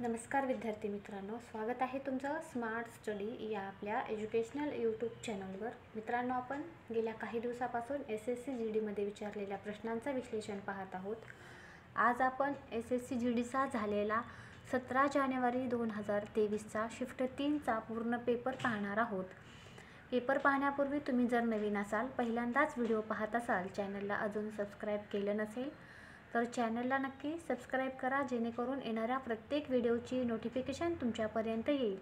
नमस्कार विद्यार्थी मित्रांनो, स्वागत आहे तुमचं स्मार्ट स्टडी या आपल्या एज्युकेशनल यूट्यूब चॅनलवर। मित्रांनो, आपण गेल्या काही दिवसापासून SSC GD मध्ये विचारलेल्या प्रश्नांचं विश्लेषण पाहत आहोत। आज आपण SSC GD चा झालेला 17 जानेवारी 2023 चा शिफ्ट 3 चा पूर्ण पेपर पाहणार आहोत। पेपर पाहण्यापूर्वी तुम्ही जर नवीन असाल, पहिल्यांदाच व्हिडिओ पाहत असाल, चॅनलला अजून सबस्क्राइब केलं नसेल तर चॅनलला नक्की सबस्क्राइब करा, जेणेकरून येणाऱ्या प्रत्येक व्हिडिओची नोटिफिकेशन तुमच्यापर्यंत येईल।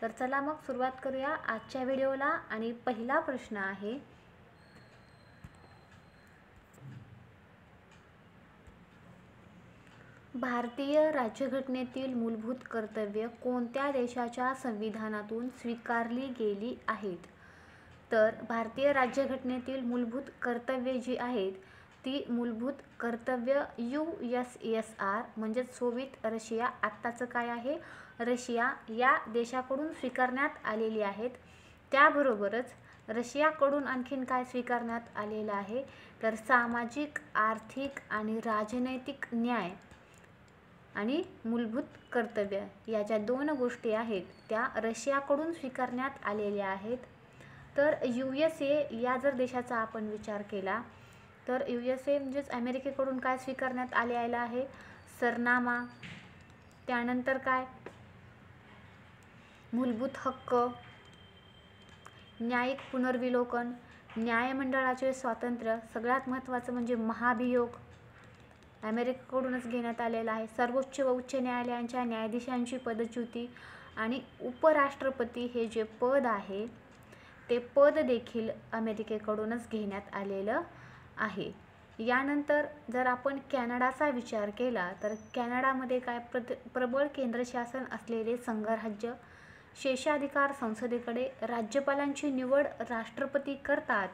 तर चला मग सुरुवात करूया आजच्या व्हिडिओला। आणि पहिला प्रश्न आहे, भारतीय राज्यघटनेतील मूलभूत कर्तव्य कोणत्या देशाच्या संविधानातून स्वीकारली गेली आहेत? तर भारतीय राज्यघटनेतील मूलभूत कर्तव्ये जी आहेत ती मूलभूत कर्तव्य USSR म्हणजे सोव्हिएत रशिया, आत्ताचं काय आहे रशिया, या देशाकडून स्वीकारण्यात आलेली आहेत। त्याबरोबरच रशियाकडून आणखीन काय स्वीकारण्यात आलेलं आहे तर सामाजिक, आर्थिक आणि राजनैतिक न्याय आणि मूलभूत कर्तव्य या ज्या दोन गोष्टी आहेत त्या रशियाकडून स्वीकारण्यात आलेल्या आहेत। तर USA या जर देशाचा आपण विचार केला तर USA म्हणजेच अमेरिकेकडून काय स्वीकारण्यात आलेला आहे, सरनामा, त्यानंतर काय मूलभूत हक्क, न्यायिक पुनर्विलोकन, न्यायमंडळाचे स्वातंत्र्य, सगळ्यात महत्त्वाचं म्हणजे महाभियोग अमेरिकेकडूनच घेण्यात आलेला आहे, सर्वोच्च व उच्च न्यायालयांच्या न्यायाधीशांची पदच्युती आणि उपराष्ट्रपती हे जे पद आहे ते पद देखील अमेरिकेकडूनच घेण्यात आलेलं आहे। यानंतर जर आपण कॅनडाचा विचार केला तर कॅनडामध्ये काय प्रबळ केंद्रशासन असलेले संघराज्य, शेषाधिकार संसदेकडे, राज्यपालांची निवड राष्ट्रपती करतात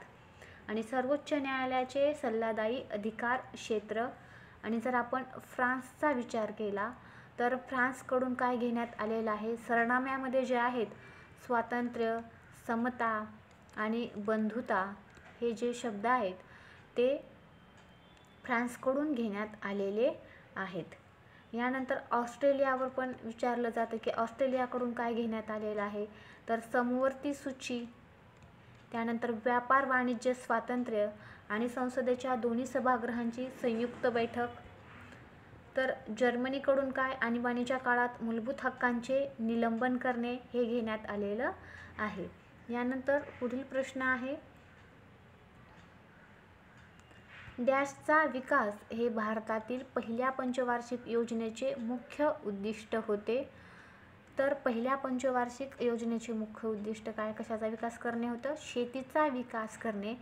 आणि सर्वोच्च न्यायालयाचे सल्लादायी अधिकार क्षेत्र। आणि जर आपण फ्रान्सचा विचार केला तर फ्रान्सकडून काय घेण्यात आलेलं आहे, सरनाम्यामध्ये जे आहेत स्वातंत्र्य, समता आणि बंधुता हे जे शब्द आहेत ते फ्रान्सकडून घेण्यात आलेले आहेत। यानंतर ऑस्ट्रेलियावर पण विचारलं जातं की ऑस्ट्रेलियाकडून काय घेण्यात आलेलं आहे तर समवर्ती सूची, त्यानंतर व्यापार वाणिज्य स्वातंत्र्य आणि संसदेच्या दोन्ही सभागृहांची संयुक्त बैठक। तर जर्मनीकडून काय आणीबाणीच्या काळात मूलभूत हक्कांचे निलंबन करणे हे घेण्यात आलेलं आहे। यानंतर पुढील प्रश्न आहे, डॅशचा विकास हे भारतातील पहिल्या पंचवार्षिक योजनेचे मुख्य उद्दिष्ट होते। तर पहिल्या पंचवार्षिक योजनेचे मुख्य उद्दिष्ट काय, कशाचा विकास करणे होतं, शेतीचा विकास करणे।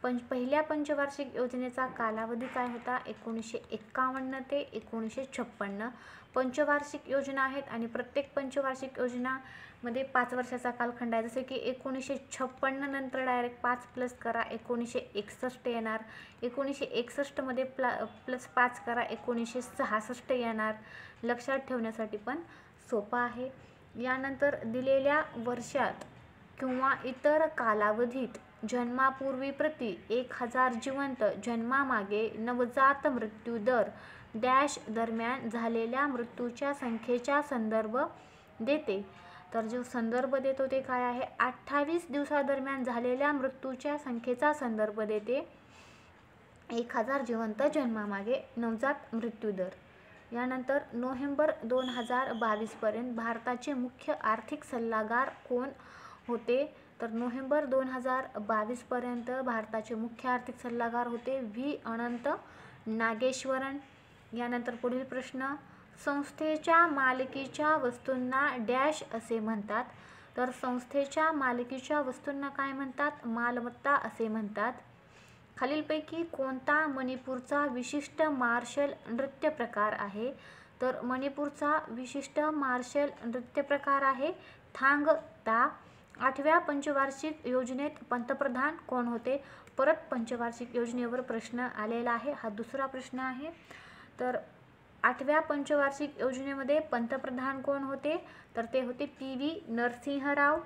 पहिल्या पंचवार्षिक योजनेचा कालावधी काय होता, 1951 ते 1956 पंचवार्षिक योजना आहेत आणि प्रत्येक पंचवार्षिक योजनामध्ये 5 वर्षाचा कालखंड आहे। जसे की 1956 नंतर डायरेक्ट 5 प्लस करा 1961 येणार, 1961 मध्ये प्लस 5 करा 1966 येणार, लक्षात ठेवण्यासाठी पण सोपं आहे। यानंतर दिलेल्या वर्षात किंवा इतर कालावधीत जन्मापूर्वी प्रति 1000 जिवंत जन्मामागे नवजात मृत्यू दर डॅश दरम्यान झालेल्या मृत्यूच्या संख्येचा संदर्भ देते। तर जो संदर्भ देतो ते काय आहे, 28 दिवसादरम्यान झालेल्या मृत्यूच्या संख्येचा संदर्भ देते 1000 जिवंत जन्मामागे नवजात मृत्यू दर। यानंतर नोव्हेंबर 2022 पर्यंत भारताचे मुख्य आर्थिक सल्लागार कोण होते, तर नोव्हेंबर 2022 पर्यंत भारताचे मुख्य आर्थिक सल्लागार होते V अनंत नागेश्वरन। यानंतर पुढील प्रश्न, संस्थेच्या मालकीच्या वस्तूंना डॅश असे म्हणतात, तर संस्थेच्या मालकीच्या वस्तूंना काय म्हणतात, मालमत्ता असे म्हणतात। खालीलपैकी कोणता मणिपूरचा विशिष्ट मार्शल नृत्य प्रकार आहे, तर मणिपूरचा विशिष्ट मार्शल नृत्य प्रकार आहे थांग ता। 8व्या पंचवार्षिक योजनेत पंतप्रधान कोण होते, परत पंचवार्षिक योजनेवर प्रश्न आलेला आहे, हा दुसरा प्रश्न आहे। तर 8व्या पंचवार्षिक योजनेमध्ये पंतप्रधान कोण होते, तर ते होते PV नरसिंह राव।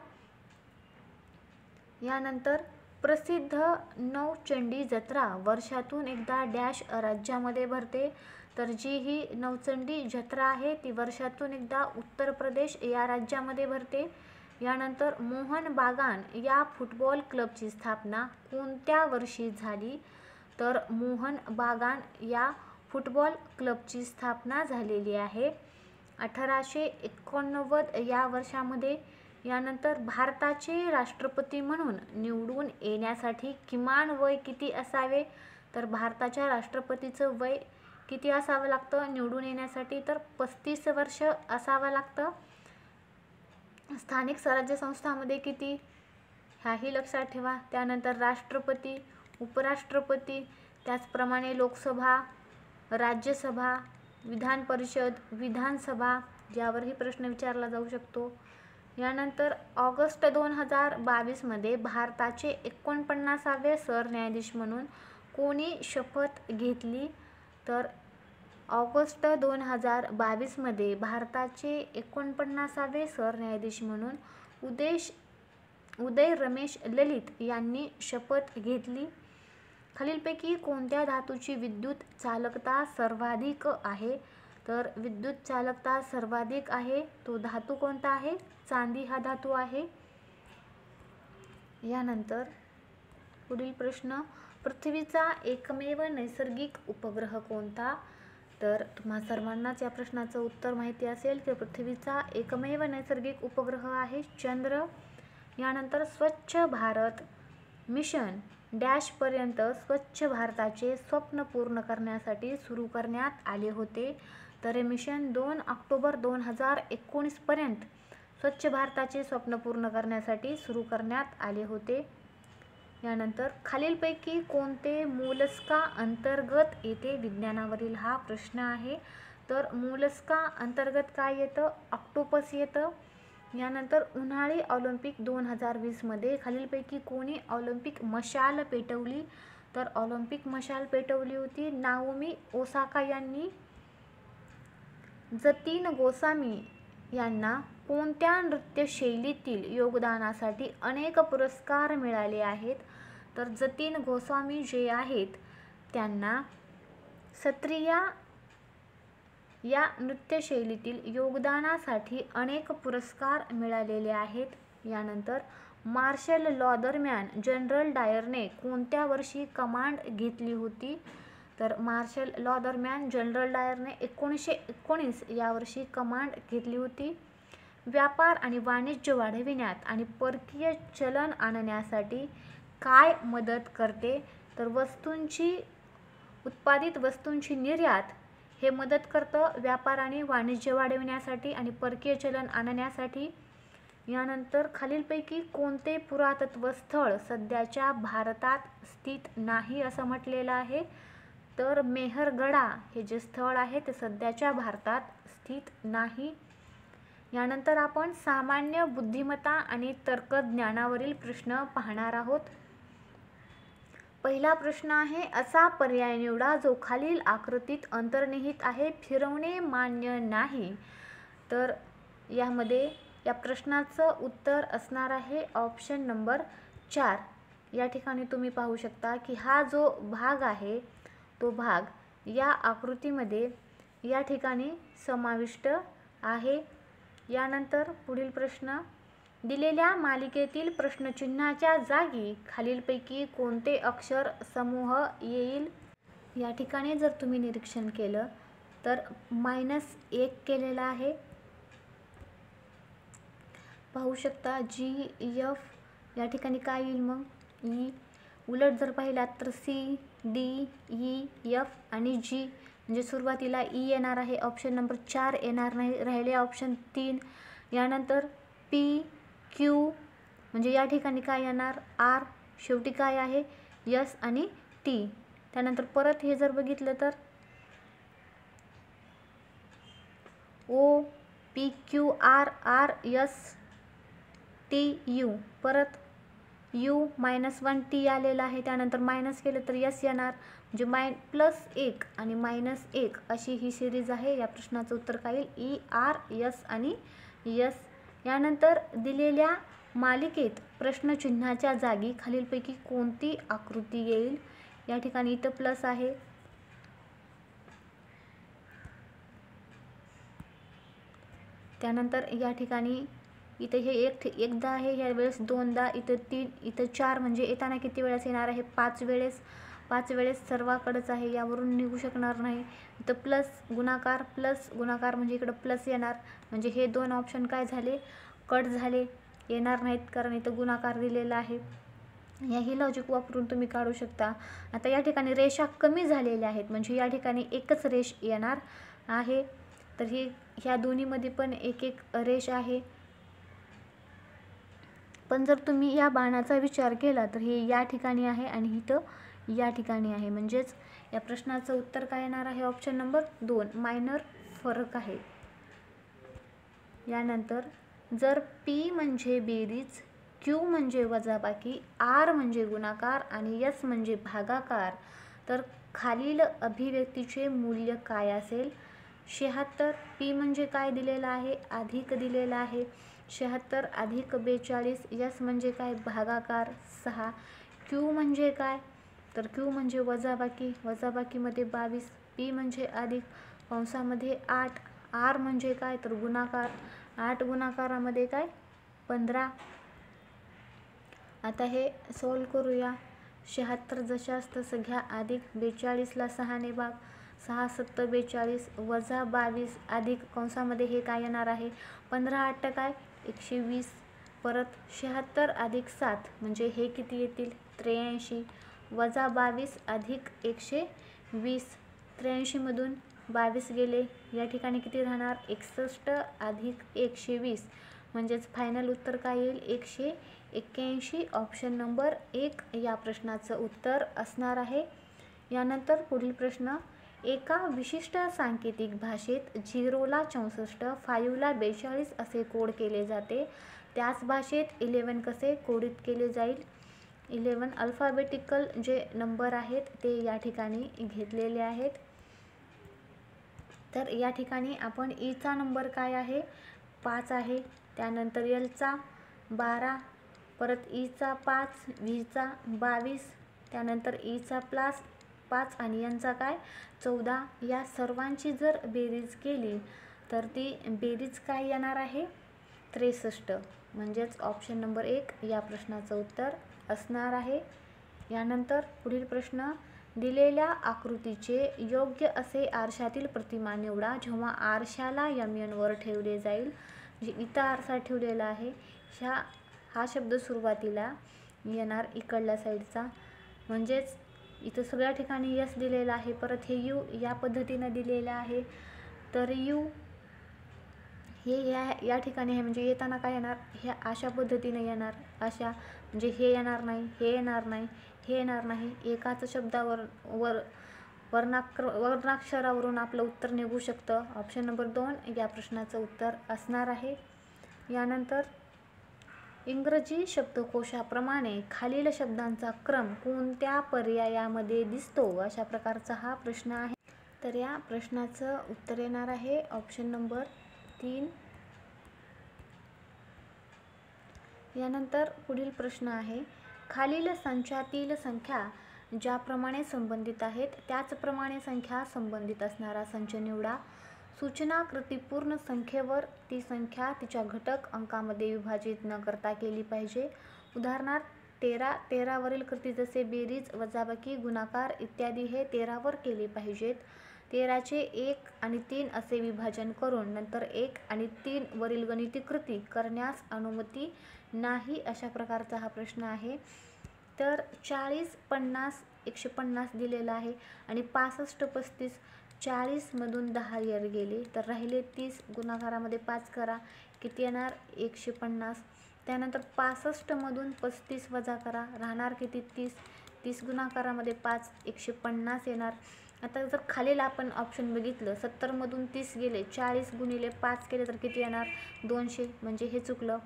यानंतर प्रसिद्ध नवचंडी जत्रा वर्षातून एकदा डॅश राज्यामध्ये भरते. तर जी ही नवचंडी जत्रा आहे ती वर्षातून एकदा उत्तर प्रदेश या राज्यामध्ये भरते. यानंतर मोहन बागान या फुटबॉल क्लबची स्थापना कोणत्या वर्षी झाली? तर मोहन बागान या फुटबॉल क्लबची स्थापना झालेली आहे 1889 या वर्षामध्ये. यानंतर भारताचे राष्ट्रपती म्हणून निवडून येण्यासाठी किमान वय किती असावे? तर भारताच्या राष्ट्रपतीचं वय किती असावं लागतं निवडून येण्यासाठी? तर 35 वर्ष असावं लागतं. स्थानिक स्वराज्य संस्थांमध्ये किती? ह्याही लक्षात ठेवा. त्यानंतर राष्ट्रपती, उपराष्ट्रपती, त्याचप्रमाणे लोकसभा, राज्यसभा, विधान परिषद, विधानसभा यावरही प्रश्न विचारला जाऊ शकतो. यानंतर ऑगस्ट 2022 मध्ये भारताचे 49वे सरन्यायाधीश म्हणून कोणी शपथ घेतली? तर ऑगस्ट 2022 मध्ये भारताचे 49वे सरन्यायाधीश म्हणून उदय रमेश ललित यांनी शपथ घेतली. खालीलपैकी कोणत्या धातूची विद्युत चालकता सर्वाधिक आहे? तर विद्युत चालकता सर्वाधिक आहे तो धातू कोणता आहे? चांदी हा धातू आहे. यानंतर पुढील प्रश्न, पृथ्वीचा एकमेव नैसर्गिक उपग्रह कोणता? तर तुम्हा सर्वांनाच या प्रश्नाचं उत्तर माहिती असेल की पृथ्वीचा एकमेव नैसर्गिक उपग्रह आहे चंद्र. यानंतर स्वच्छ भारत मिशन डॅशपर्यंत स्वच्छ भारताचे स्वप्न पूर्ण करण्यासाठी सुरू करण्यात आले होते? तर हे मिशन 2 ऑक्टोबर 2019 पर्यंत स्वच्छ भारताचे स्वप्न पूर्ण करण्यासाठी सुरू करण्यात आले होते. यानंतर खालीलपैकी कोणते मोलस्का अंतर्गत येते? विज्ञानावरील हा प्रश्न आहे. तर मोलस्का अंतर्गत काय येतं? ऑक्टोपस येतं. यानंतर उन्हाळी ऑलिम्पिक 2020 मध्ये खालीलपैकी कोणी ऑलिम्पिक मशाल पेटवली? तर ऑलिम्पिक मशाल पेटवली होती नाओमी ओसाका यांनी. जतीन गोस्वामी यांना कोणत्या नृत्यशैलीतील योगदानासाठी अनेक पुरस्कार मिळाले आहेत? तर जतीन गोस्वामी जे आहेत त्यांना सत्रिया या नृत्यशैलीतील योगदानासाठी अनेक पुरस्कार मिळालेले आहेत. यानंतर मार्शल लॉ दरम्यान जनरल डायरने कोणत्या वर्षी कमांड घेतली होती? तर मार्शल लॉ दरम्यान जनरल डायरने 1919 या वर्षी कमांड घेतली होती. व्यापार आणि वाणिज्य वाढविण्यात आणि परकीय चलन आणण्यासाठी काय मदत करते? तर उत्पादित वस्तूंची निर्यात हे मदत करतं व्यापार आणि वाणिज्य वाढविण्यासाठी आणि परकीय चलन आणण्यासाठी. यानंतर खालीलपैकी कोणते पुरातत्व स्थळ सध्याच्या भारतात स्थित नाही असं म्हटलेलं आहे? तर मेहरगडा हे जे स्थळ आहे ते सध्याच्या भारतात स्थित नाही. यानंतर आपण सामान्य बुद्धिमत्ता आणि तर्कज्ञानावरील प्रश्न पाहणार आहोत. पहिला प्रश्न आहे, असा पर्याय निवडा जो खालील आकृतीत अंतर्निहित आहे. फिरवणे मान्य नाही. तर यामध्ये या प्रश्नाचं उत्तर असणार आहे ऑप्शन नंबर 4. या ठिकाणी तुम्ही पाहू शकता की हा जो भाग आहे तो भाग या आकृतीमध्ये या ठिकाणी समाविष्ट आहे. यानंतर पुढील प्रश्न, दिलेल्या मालिकेतील प्रश्नचिन्हाच्या जागी खालीलपैकी कोणते अक्षर समूह येईल? या ठिकाणी जर तुम्ही निरीक्षण केलं तर -1 केलेला आहे. पाहू शकता GF या ठिकाणी काय येईल मग? E. उलट जर पाहिलात तर C, D, E, F आणि G म्हणजे सुरुवातीला E येणार आहे. ऑप्शन नंबर 4 येणार नाही, राहिले ऑप्शन 3. यानंतर P, Q म्हणजे या ठिकाणी काय येणार? R. शेवटी काय आहे? S आणि T. त्यानंतर परत हे जर बघितलं तर O, P, Q, R, R, S, T, U. परत U -1T आलेला आहे. त्यानंतर मायनस केलं तर S येणार म्हणजे +1 आणि -1 अशी ही सिरीज आहे. या प्रश्नाचं उत्तर काय येईल? E, R, S आणि S. यानंतर दिलेल्या मालिकेत प्रश्नचिन्हाच्या जागी खालीलपैकी कोणती आकृती येईल? या ठिकाणी इथं प्लस आहे. त्यानंतर या ठिकाणी इथं हे एकदा आहे, या वेळेस दोनदा, इथं 3, इथं 4, म्हणजे येताना किती वेळेस येणार आहे? 5 वेळेस. 5 वेळेस सर्वाकडेच आहे, यावरून निघू शकणार नाही. इथं प्लस गुणाकार, प्लस गुणाकार म्हणजे इकडं प्लस येणार, म्हणजे हे 2 ऑप्शन काय झाले? कट झाले, येणार नाहीत, कारण इथं गुणाकार दिलेला आहे. याही लॉजिक वापरून तुम्ही काढू शकता. आता या ठिकाणी रेषा कमी झालेल्या आहेत, म्हणजे या ठिकाणी एकच रेष येणार आहे. तर ह्या दोन्हीमध्ये पण एक एक रेष आहे. पण जर तुम्ही या बाणाचा विचार केला तर हे या ठिकाणी आहे आणि इथं या ठिकाणी आहे, म्हणजेच या प्रश्नाचं उत्तर काय येणार आहे? ऑप्शन नंबर 2, मायनर फरक आहे. यानंतर जर P म्हणजे बेरीज, Q म्हणजे वजाबाकी, R म्हणजे गुणाकार आणि S म्हणजे भागाकार, तर खालील अभिव्यक्तीचे मूल्य काय असेल? 76. P म्हणजे काय दिलेला आहे? अधिक दिलेला आहे. 76 अधिक 42. S म्हणजे काय? भागाकार 6. Q म्हणजे काय? तर Q म्हणजे वजाबाकी, वजाबाकीमध्ये 22. P म्हणजे अधिक, कंसामध्ये 8. R म्हणजे काय? तर गुणाकार, 8 गुणाकारामध्ये काय? 15. आता हे सॉल्व करूया. 76 जशास तसं घ्या, अधिक 42ला 6ने भाग, 6 7 42 वजा 22 अधिक कंसामध्ये हे काय येणार आहे? 15 8 काय? 120. परत 76 अधिक 7 म्हणजे हे किती येतील? 83 वजा 22 अधिक 120. 83 मधून 22 गेले, या ठिकाणी किती राहणार? 61 अधिक 120, म्हणजेच फायनल उत्तर काय येईल? 181. ऑप्शन नंबर 1 या प्रश्नाचं उत्तर असणार आहे. यानंतर पुढील प्रश्न, एका विशिष्ट सांकेतिक भाषेत 0ला 64, 5ला 42 असे कोड केले जाते. त्याच भाषेत 11 कसे कोडित केले जाईल? 11 अल्फाबेटिकल जे नंबर आहेत ते या ठिकाणी घेतलेले आहेत. तर या ठिकाणी आपण ईचा नंबर काय आहे? 5 आहे. त्यानंतर एलचा 12, परत ईचा 5, व्हीचा 22, त्यानंतर ईचा प्लस 5 आणि यांचा काय? 14. या सर्वांची जर बेरीज केली तर ती बेरीज काय येणार आहे? 63, म्हणजेच ऑप्शन नंबर 1 या प्रश्नाचं उत्तर असणार आहे. यानंतर पुढील प्रश्न, दिलेल्या आकृतीचे योग्य असे आरशातील प्रतिमा निवडा. जेव्हा आरशाला MN वर ठेवले जाईल, म्हणजे इथं आरसा ठेवलेला आहे, हा शब्द सुरुवातीला येणार इकडल्या साईडचा, म्हणजेच इथं सगळ्या ठिकाणी यस दिलेला आहे. परत हे यू या पद्धतीनं दिलेलं आहे, तर यू हे या ठिकाणी आहे, म्हणजे येताना काय येणार? ह्या अशा पद्धतीने येणार, अशा, म्हणजे हे येणार नाही, हे येणार नाही, हे येणार नाही. एकाच शब्दावर वर्णाक्षरावरून आपलं उत्तर निघू शकतं. ऑप्शन नंबर 2 या प्रश्नाचं उत्तर असणार आहे. यानंतर इंग्रजी शब्दकोशाप्रमाणे खालील शब्दांचा क्रम कोणत्या पर्यायामध्ये दिसतो? अशा प्रकारचा हा प्रश्न आहे. तर या प्रश्नाचं उत्तर येणार आहे ऑप्शन नंबर 3. यानंतर पुढील प्रश्न आहे, खालील संचातील संख्या ज्याप्रमाणे संबंधित आहेत त्याचप्रमाणे संख्या संबंधित असणारा संच निवडा. सूचना कृतीपूर्ण संख्येवर ती संख्या तिच्या घटक अंकामध्ये विभाजित न करता केली पाहिजे. उदाहरणार्थ 13 वरील कृती जसे बेरीज, वजाबाकी, गुणाकार इत्यादी हे 13 वर केले पाहिजेत. 13चे 1 आणि 3 असे विभाजन करून नंतर 1 आणि 3 वरील गणिती कृती करण्यास अनुमती नाही, अशा प्रकारचा हा प्रश्न आहे. तर 40 50 150 दिलेला आहे आणि 65 35, 40 मधून 10 यर गेले तर राहिले 30, गुणाकारामध्ये 5 करा, किती येणार? 150. त्यानंतर 65 मधून 35 वजा करा, राहणार किती? 30. 30 गुणाकारामध्ये 5, 150 येणार. आता जर खालील आपण ऑप्शन बघितलं, 70 मधून 30 गेले, 40 गुणिले 5 केले तर किती येणार? 200, म्हणजे हे चुकलं.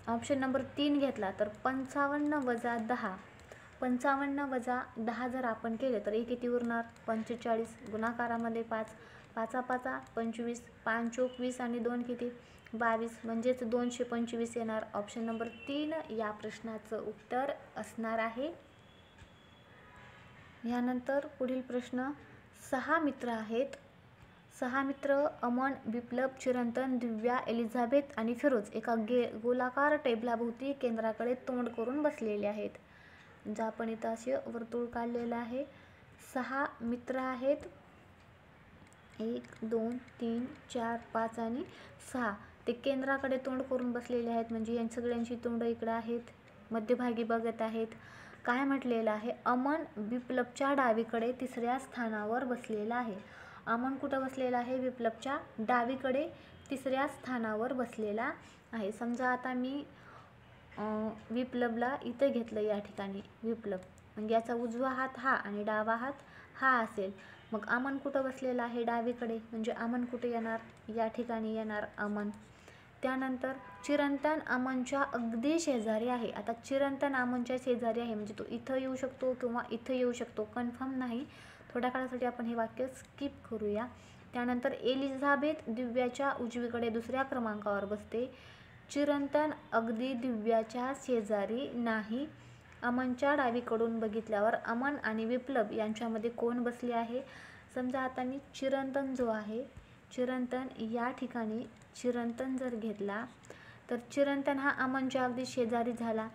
ऑप्शन नंबर 3 घेतला तर 55 वजा 10, 55 वजा 10 जर आपण केले तर हे किती उरणार? 45, गुणाकारामध्ये 5, पाचा 25, 5 चोक 20 आणि 2 किती 22, म्हणजेच 225 येणार. ऑप्शन नंबर 3 या प्रश्नाचं उत्तर असणार आहे. यानंतर पुढील प्रश्न, 6 मित्र आहेत. 6 मित्र अमन, बिप्लब, चिरंतन, दिव्या, एलिझाबेथ आणि फिरोज एका गोलाकार टेबलाभोवती केंद्राकडे तोंड करून बसलेले आहेत. जे आपण इथं असे वर्तुळ काढलेलं आहे. 6 मित्र आहेत. 1 2 3 4 5 आणि 6 ते केंद्राकडे तोंड करून बसलेले आहेत. म्हणजे या सगळ्यांची तोंड इकडे आहेत, मध्यभागी बघत आहेत. काय म्हटलेलं आहे, अमन बिप्लबच्या डावीकडे 3ऱ्या स्थानावर बसलेला आहे. अमन कुठं बसलेला आहे, बिप्लबच्या डावीकडे 3ऱ्या स्थानावर बसलेला आहे. समजा आता मी बिप्लबला इथे घेतलं, या ठिकाणी बिप्लब, म्हणजे याचा उजवा हात हा आणि डावा हात हा असेल. मग अमन कुठं बसलेला आहे, डावीकडे, म्हणजे अमन कुठे येणार, या ठिकाणी येणार अमन. त्यानंतर चिरंतन अमनच्या अगदी शेजारी आहे. आता चिरंतन अमनच्या शेजारी आहे म्हणजे तो इथं येऊ शकतो किंवा इथं येऊ शकतो, कन्फर्म नाही. थोड्या काळासाठी आपण हे वाक्य स्किप करूया. त्यानंतर एलिझाबेथ दिव्याच्या उजवीकडे 2ऱ्या क्रमांकावर बसते. चिरंतन अगदी दिव्याच्या शेजारी नाही. अमनच्या डावीकडून बघितल्यावर अमन आणि बिप्लब यांच्यामध्ये कोण बसले आहे. समजा आता मी चिरंतन जो आहे, चिरंतन या ठिकाणी चिरंतन जर घेतला तर चिरंतन हा अमनच्या अगदी शेजारी झाला.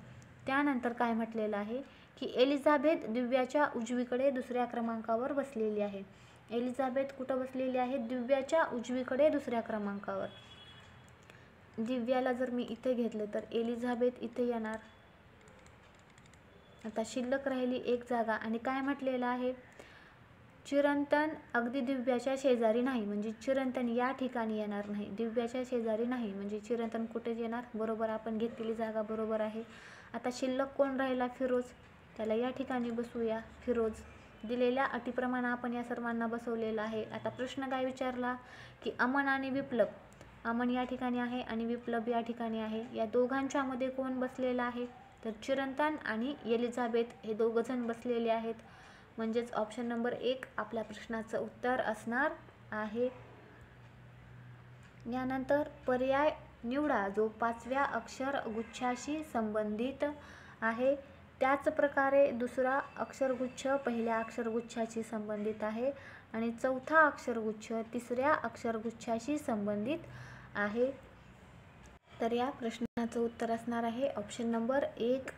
त्यानंतर काय म्हटलेलं आहे की एलिझाबेथ दिव्याच्या उजवीकडे 2ऱ्या क्रमांकावर बसलेली आहे. एलिझाबेथ कुठं बसलेली आहे, दिव्याच्या उजवीकडे 2ऱ्या क्रमांकावर. दिव्याला जर मी इथे घेतलं तर एलिझाबेथ इथे येणार. आता शिल्लक राहिली एक जागा आणि काय म्हटलेलं आहे, चिरंतन अगदी दिव्याच्या शेजारी नाही, म्हणजे चिरंतन या ठिकाणी येणार नाही. दिव्याच्या शेजारी नाही म्हणजे चिरंतन कुठे येणार, बरोबर आपण घेतलेली जागा बरोबर आहे. आता शिल्लक कोण राहिला, फिरोज, त्याला या ठिकाणी बसवूया. फिरोज दिलेल्या अटीप्रमाणे आपण या सर्वांना बसवलेलं आहे. आता प्रश्न काय विचारला की अमन आणि बिप्लब, अमन या ठिकाणी आहे आणि बिप्लब या ठिकाणी आहे, या दोघांच्या मध्ये कोण बसलेला आहे, तर चिरंतन आणि एलिझाबेथ हे दोघंजण बसलेले आहेत. म्हणजेच ऑप्शन नंबर 1 आपल्या प्रश्नाचं उत्तर असणार आहे. यानंतर पर्याय निवडा जो 5व्या अक्षरगुच्छाशी संबंधित आहे. त्याच प्रकारे दुसरा अक्षरगुच्छ पहिल्या अक्षरगुच्छाशी संबंधित आहे आणि चौथा अक्षरगुच्छ 3ऱ्या अक्षरगुच्छाशी संबंधित आहे. तर या प्रश्नाचं उत्तर असणार आहे ऑप्शन नंबर 1.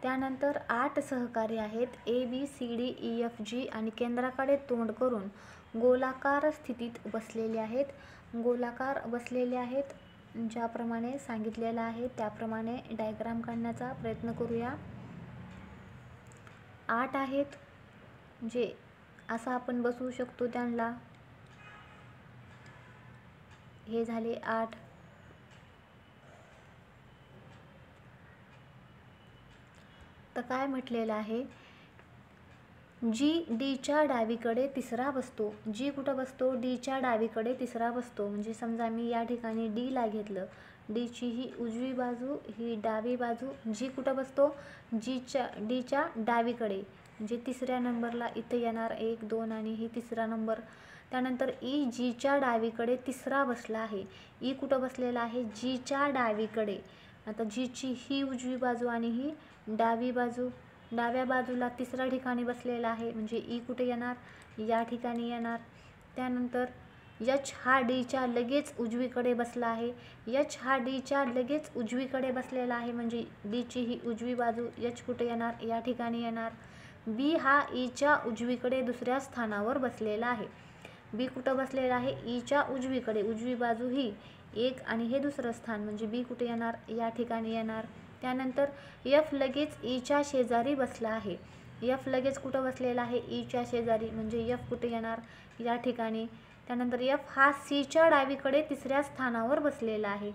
त्यानंतर 8 सहकारी आहेत, ABCDEFG आणि केंद्राकडे तोंड करून गोलाकार स्थितीत बसलेले आहेत. गोलाकार बसलेले आहेत, ज्याप्रमाणे सांगितलेलं आहे त्याप्रमाणे डायग्राम काढण्याचा प्रयत्न करूया. 8 आहेत, जे असं आपण बसवू शकतो त्यांना. हे झाले 8. तर काय म्हटलेलं आहे, जी डीच्या डावीकडे 3रा बसतो. जी कुठं बसतो, डीच्या डावीकडे 3रा बसतो. म्हणजे समजा मी या ठिकाणी डीला घेतलं, डीची ही उजवी बाजू, ही डावी बाजू. जी कुठं बसतो, डीच्या डावीकडे, म्हणजे 3ऱ्या नंबरला इथे येणार 1 2 आणि ही 3रा नंबर. त्यानंतर ई जीच्या डावीकडे 3रा बसला आहे. ई कुठं बसलेला आहे, जीच्या डावीकडे. आता जीची ही उजवी बाजू आणि ही डावी बाजू, डाव्या बाजूला 3ऱ्या ठिकाणी बसलेला आहे, म्हणजे ई कुठे येणार, या ठिकाणी येणार. त्यानंतर एच हा डीच्या लगेच उजवीकडे बसला आहे. एच हा डीच्या लगेच उजवीकडे बसलेला आहे, म्हणजे डीची ही उजवी बाजू, एच कुठे येणार, या ठिकाणी येणार. बी हा ईच्या उजवीकडे 2ऱ्या स्थानावर बसलेला आहे. बी कुठं बसलेला आहे, ईच्या उजवीकडे, उजवी बाजू ही 1 आणि हे 2रं स्थान, म्हणजे बी कुठे येणार, या ठिकाणी येणार. त्यानंतर एफ लगेच ईच्या शेजारी बसला आहे. एफ लगेच कुठं बसलेला आहे, ईच्या शेजारी, म्हणजे एफ कुठे येणार, या ठिकाणी. त्यानंतर एफ हा सीच्या डावीकडे 3ऱ्या स्थानावर बसलेला आहे.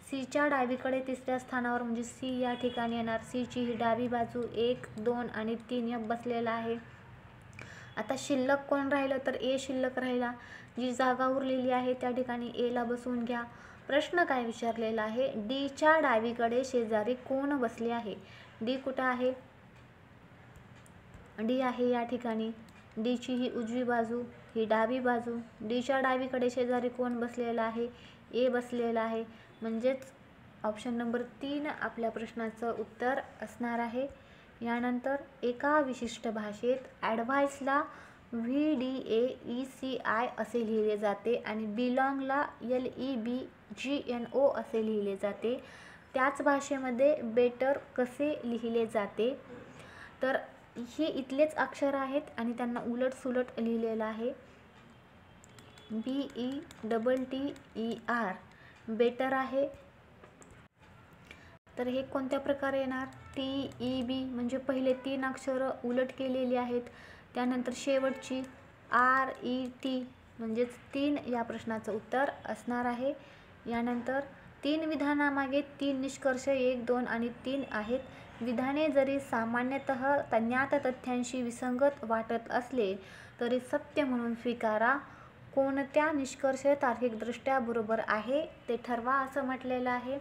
सीच्या डावीकडे 3ऱ्या स्थानावर, म्हणजे सी या ठिकाणी येणार. सीची ही डावी बाजू 1 2 आणि 3 एफ बसलेला आहे. आता शिल्लक कोण राहिलं, तर ए शिल्लक राहिला. जी जागा उरलेली आहे त्या ठिकाणी एला बसवून घ्या. प्रश्न काय विचारलेला आहे, डीच्या डावीकडे शेजारी कोण बसले आहे. डी कुठं आहे, डी आहे या ठिकाणी. डीची ही उजवी बाजू, ही डावी बाजू. डीच्या डावीकडे शेजारी कोण बसलेला आहे? ए बसलेला आहे. म्हणजेच ऑप्शन नंबर 3 आपल्या प्रश्नाचं उत्तर असणार आहे. यानंतर एका विशिष्ट भाषेत ॲडव्हाइसला VDAECI असे लिहिले जाते आणि बिलॉंगला LEBGNO असे लिहिले जाते. त्याच भाषेमध्ये बेटर कसे लिहिले जाते? तर हे इथलेच अक्षर आहेत आणि त्यांना उलट सुलट लिहिलेलं आहे. BETTER बेटर आहे. तर हे कोणत्या प्रकारे येणार? TEB म्हणजे पहिले 3 अक्षरं उलट केलेली आहेत. त्यानंतर शेवटची RET म्हणजेच 3 या प्रश्नाचं उत्तर असणार आहे. यानंतर 3 विधानामागे 3 निष्कर्ष 1, 2 आणि 3 आहेत. विधाने जरी सामान्यतः ज्ञात तथ्यांशी विसंगत वाटत असले तरी सत्य म्हणून स्वीकारा. कोणत्या निष्कर्ष तार्किकदृष्ट्या बरोबर आहे ते ठरवा असं म्हटलेलं आहे.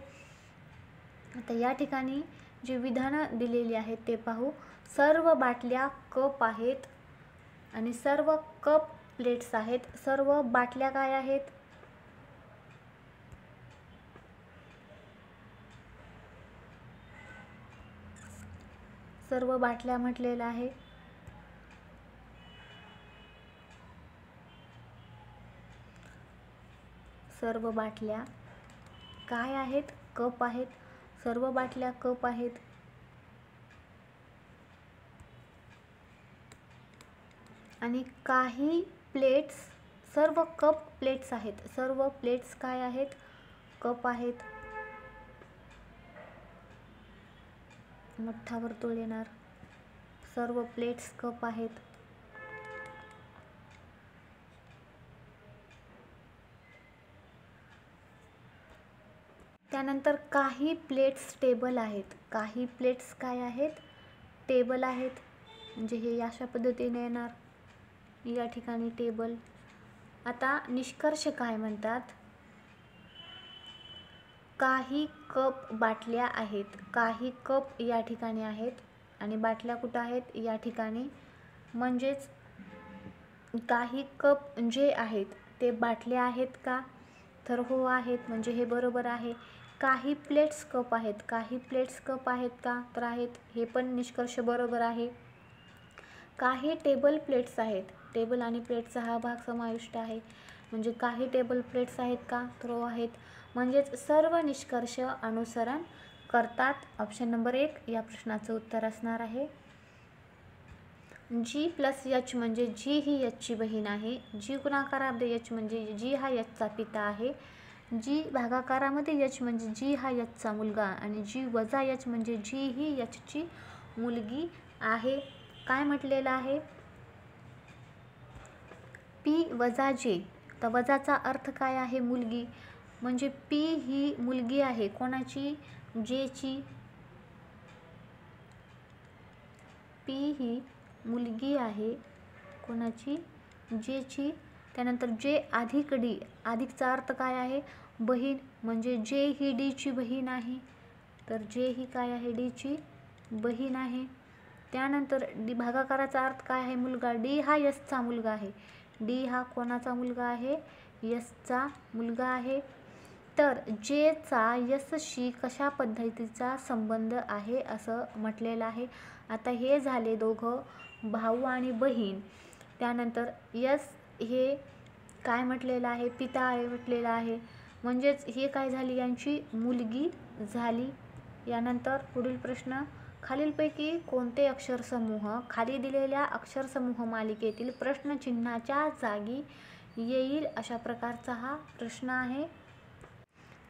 आता या ठिकाणी जी विधानं दिलेली आहेत ते पाहू. सर्व बाटल्या कप आहेत आणि सर्व कप प्लेट्स आहेत. सर्व बाटल्या काय आहेत? सर्व बाटल्या म्हटलेलं आहे. सर्व बाटल्या काय आहेत? कप आहेत. सर्व बाटल्या कप आहेत. आणि काही प्लेट्स, सर्व कप प्लेट्स आहेत. सर्व प्लेट्स काय आहेत? कप आहेत. मोठा वर्तुळ येणार. सर्व प्लेट्स कप आहेत. त्यानंतर काही प्लेट्स टेबल आहेत. काही प्लेट्स काय आहेत? टेबल आहेत. म्हणजे हे अशा पद्धतीने येणार. या ठिकाणी टेबल. आता निष्कर्ष काय म्हणतात? काही कप बाटल्या आहेत. काही कप या ठिकाणी आहेत आणि बाटल्या कुठं आहेत? या ठिकाणी. म्हणजेच काही कप जे आहेत ते बाटल्या आहेत का? तर हो आहेत. म्हणजे हे बरोबर आहे. काही प्लेट्स कप आहेत. काही प्लेट्स कप आहेत का? तर आहेत. हे पण निष्कर्ष बरोबर आहे. काही टेबल प्लेट्स आहेत. टेबल आणि प्लेट्सचा हा भाग समाविष्ट आहे. म्हणजे काही टेबल प्लेट्स आहेत का? तर हो आहेत. म्हणजेच सर्व निष्कर्ष अनुसरण करतात. ऑप्शन नंबर 1 या प्रश्नाचं उत्तर असणार आहे. G + H म्हणजे G ही Hची बहीण आहे. G गुणाकारामध्ये H म्हणजे G हा Hचा पिता आहे. G भागाकारामध्ये H म्हणजे G हा Hचा मुलगा आणि G वजा H म्हणजे G ही Hची मुलगी आहे. काय म्हटलेलं आहे? P वजा J. तर वजाचा अर्थ काय आहे? मुलगी. म्हणजे P ही मुलगी आहे. कोणाची? Jची. P ही मुलगी आहे. कोणाची? Jची. त्यानंतर J अधिक D. अधिकचा अर्थ काय आहे? बहीण. म्हणजे J ही Dची बहीण आहे. तर J ही काय आहे? Dची बहीण आहे. त्यानंतर D भागाकाराचा अर्थ काय आहे? मुलगा. D हा Sचा मुलगा आहे. D हा कोणाचा मुलगा आहे? Sचा मुलगा आहे. तर Jचा Sशी कशा पद्धतीचा संबंध आहे असं म्हटलेलं आहे. आता हे झाले दोघं भाऊ आणि बहीण. त्यानंतर S हे काय म्हटलेलं आहे? पिता आहे म्हटलेलं आहे. म्हणजेच हे काय झाली? यांची मुलगी झाली. यानंतर पुढील प्रश्न. खालीलपैकी कोणते अक्षरसमूह खाली दिलेल्या अक्षरसमूह मालिकेतील प्रश्नचिन्हाच्या जागी येईल अशा प्रकारचा हा प्रश्न आहे.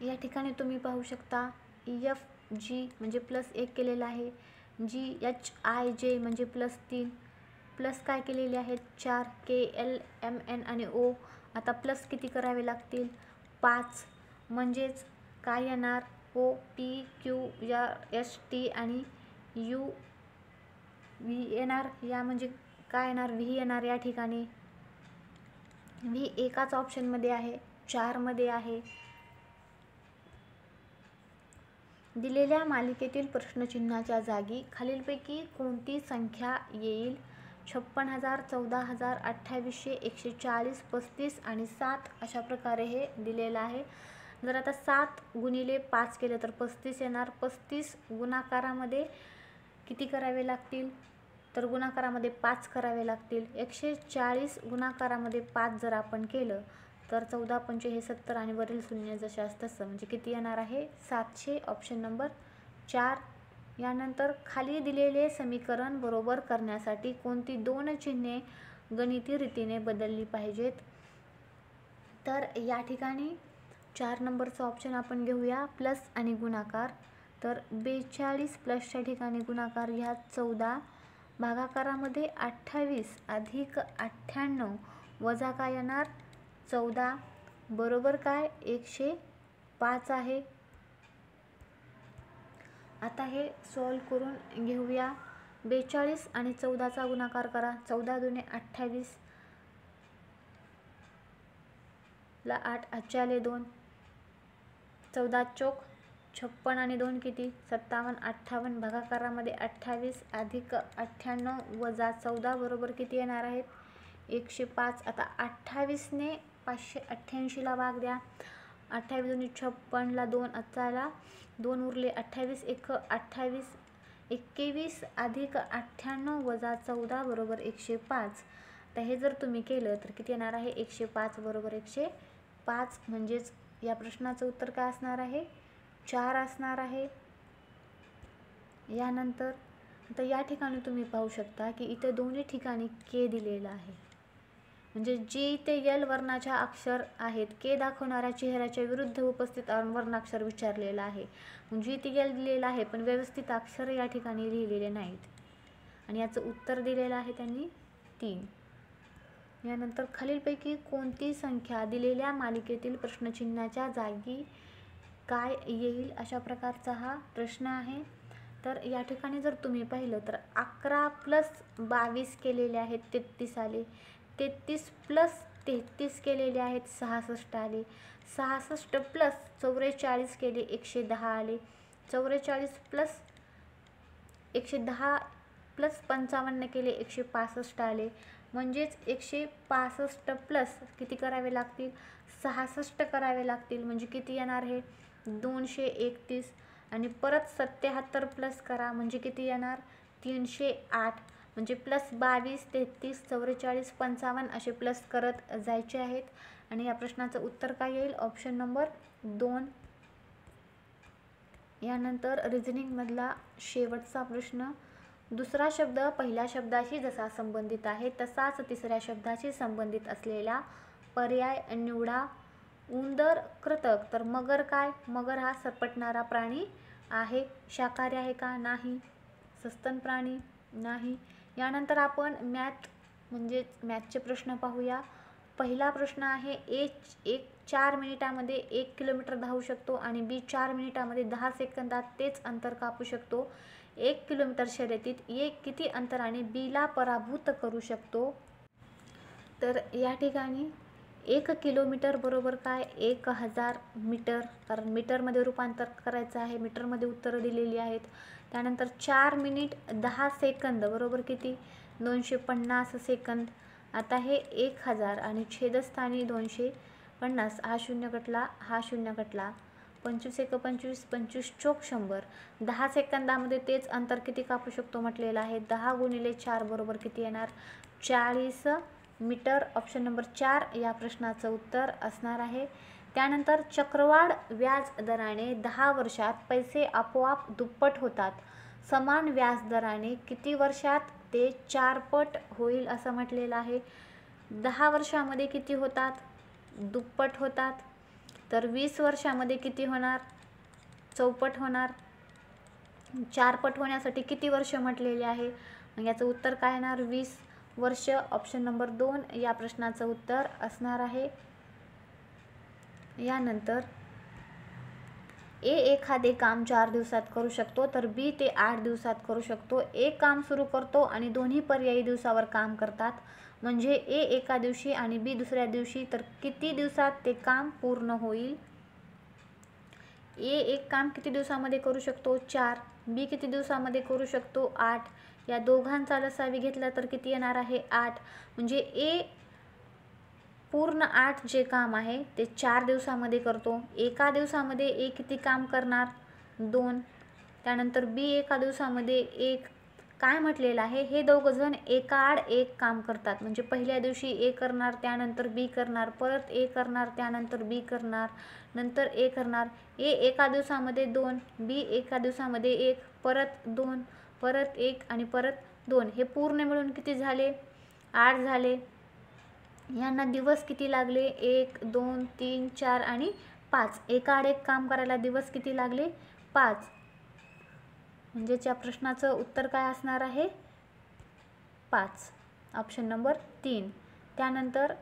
या ठिकाणी तुम्ही पाहू शकता FG म्हणजे +1 केलेला आहे. GHIJ म्हणजे +3. प्लस काय केलेले आहेत? 4. KL MN आणि O. आता प्लस किती करावे लागतील? 5. म्हणजेच काय येणार? OPQRST आणि UV येणार. या म्हणजे काय येणार? V येणार या ठिकाणी. V एकाच ऑप्शनमध्ये आहे, 4 मध्ये आहे. दिलेल्या मालिकेतील प्रश्नचिन्हाच्या जागी खालीलपैकी कोणती संख्या येईल? 56,000, 14,000, 2800, 140, 35 आणि 7 अशा प्रकारे हे दिलेलं आहे. जर आता 7 गुणिले 5 केले तर 35 येणार. 35 गुणाकारामध्ये किती करावे लागतील, तर गुणाकारामध्ये 5 करावे लागतील. 140 गुणाकारामध्ये 5 जर आपण केलं तर 14 पंचे हे 70 आणि वरील शून्य जशास तसं, म्हणजे किती येणार आहे 700. Option number 4. यानंतर खाली दिलेले समीकरण बरोबर करण्यासाठी कोणती 2 चिन्हे गणिती रीतीने बदलली पाहिजेत, तर या ठिकाणी 4 नंबरचा ऑप्शन आपण घेऊया, प्लस आणि गुणाकार. तर 42 प्लसच्या ठिकाणी गुणाकार घ्या 14, भागाकारामध्ये 28 अधिक 98 वजा काय येणार 14 बरोबर काय 105 आहे. आता हे सॉल्व करून घेऊया. 42 आणि 14चा गुणाकार करा. 14 दुने 28 ला 8 आले 2, 14 चोक 56 आणि 2 किती 57, 58 भागाकारामध्ये 28 अधिक 98 वजा 14 बरोबर किती येणार आहेत 105. आता 28 ने 588 ला भाग द्या. 28 दुनी 56 ला 2 आला 2 उरले 28 एक 28, 21 अधिक 98 वजा 14 बरोबर 105. तर हे जर तुम्ही केलं तर किती येणार आहे 105 बरोबर 105. म्हणजेच या प्रश्नाचं उत्तर काय असणार आहे 4 असणार आहे. यानंतर आता या ठिकाणी तुम्ही पाहू शकता की इथे दोन्ही ठिकाणी के दिलेला आहे, म्हणजे जी ते यल वर्णाच्या अक्षर आहेत के दाखवणाऱ्या चेहऱ्याच्या विरुद्ध उपस्थित वर्णाक्षर विचारलेला आहे. म्हणजे इथे यल दिलेला आहे पण व्यवस्थित अक्षर या ठिकाणी लिहिलेले नाहीत आणि याचं उत्तर दिलेलं आहे त्यांनी 3. यानंतर खालीलपैकी कोणती संख्या दिलेल्या मालिकेतील प्रश्नचिन्हाच्या जागी काय येईल अशा प्रकारचा हा प्रश्न आहे. तर या ठिकाणी जर तुम्ही पाहिलं तर 11 प्लस 22 केलेले आहेत 33 आले. 33 प्लस 33 केलेले आहेत 66 आले. 66 प्लस 44 केले 110 आले. 44 प्लस 110 प्लस 55 केले 165 आले. म्हणजेच 165 प्लस किती करावे लागतील 66 करावे लागतील, म्हणजे किती येणार हे 231. आणि परत 77 प्लस करा म्हणजे किती येणार 308. म्हणजे प्लस 22, 33, 44, 55 असे प्लस करत जायचे आहेत. आणि या प्रश्नाचं उत्तर काय येईल ऑप्शन नंबर 2. यानंतर रिझनिंगमधला शेवटचा प्रश्न. दुसरा शब्द पहिल्या शब्दाशी जसा संबंधित आहे तसाच तिसऱ्या शब्दाशी संबंधित असलेला पर्याय निवडा. उंदर कृतक, तर मगर काय, मगर हा सरपटणारा प्राणी आहे. शाकाहारी आहे का, नाही. सस्तन प्राणी, नाही. यानंतर आपण म्हणजे मॅथचे प्रश्न पाहूया. पहिला प्रश्न आहे एक 4 मिनिटामध्ये 1 किलोमीटर धावू शकतो आणि बी 4 मिनिटामध्ये 10 सेकंदात तेच अंतर कापू शकतो. 1 किलोमीटर शर्यतीत ए किती अंतराने बीला पराभूत करू शकतो. तर या ठिकाणी 1 किलोमीटर बरोबर काय 1000 मीटर, कारण मीटरमध्ये रूपांतर करायचं आहे. मीटरमध्ये उत्तरं दिलेली आहेत. त्यानंतर 4 मिनिट 10 सेकंद बरोबर किती 250 सेकंद. आता हे 1000 आणि छेदस्थानी 250, हा शून्य कटला, हा शून्य कटला. 25 एक 25, 25 चोक 100. 10 सेकंदामध्ये तेच अंतर किती कापू शकतो म्हटलेलं आहे. 10 गुणिले 4 बरोबर किती येणार 40 मीटर. ऑप्शन नंबर 4 या प्रश्नाचं उत्तर असणार आहे. त्यानंतर चक्रवाढ व्याज दराने 10 वर्षात पैसे आपोआप दुप्पट होतात. समान व्याज दराने किती वर्षात ते 4 पट होईल असं म्हटलेलं आहे. 10 वर्षामध्ये किती होतात दुप्पट होतात. तर 20 वर्षामध्ये किती होणार चौपट होणार. 4 पट होण्यासाठी किती वर्ष म्हटलेले आहे, मग याचं उत्तर काय येणार 20 वर्ष. ऑप्शन नंबर 2 या प्रश्नाचं उत्तर असणार आहे. यानंतर ए एखादे काम 4 दिवसात करू शकतो तर बी ते 8 दिवसात करू शकतो. ए काम सुरू करतो आणि दोन्ही पर्यायी दिवसावर काम करतात, म्हणजे ए एका दिवशी आणि बी दुसऱ्या दिवशी, तर किती दिवसात ते काम पूर्ण होईल. ए एक काम किती दिवसामध्ये करू शकतो 4, बी किती दिवसामध्ये करू शकतो 8, या दोघांचा लसावी घेतला तर किती येणार आहे 8. म्हणजे ए पूर्ण 8 जे काम आहे ते 4 दिवसामध्ये करतो. एका दिवसामध्ये ए किती काम करणार 2. त्यानंतर बी एका दिवसामध्ये 1. काय म्हटलेलं आहे, हे दोघं जण एकाआड एक काम करतात. म्हणजे पहिल्या दिवशी ए करणार, त्यानंतर बी करणार, परत ए करणार, त्यानंतर बी करणार, नंतर ए करणार. ए एका दिवसामध्ये 2, बी एका दिवसामध्ये 1, परत 2, परत 1 आणि परत 2. हे पूर्ण मिळून किती झाले 8 झाले. यांना दिवस किती लागले 1, 2, 3, 4 आणि 5. एकाआड एक काम करायला दिवस किती लागले 5. म्हणजे या प्रश्नाचं उत्तर काय असणार आहे 5. Option number 3. त्यानंतर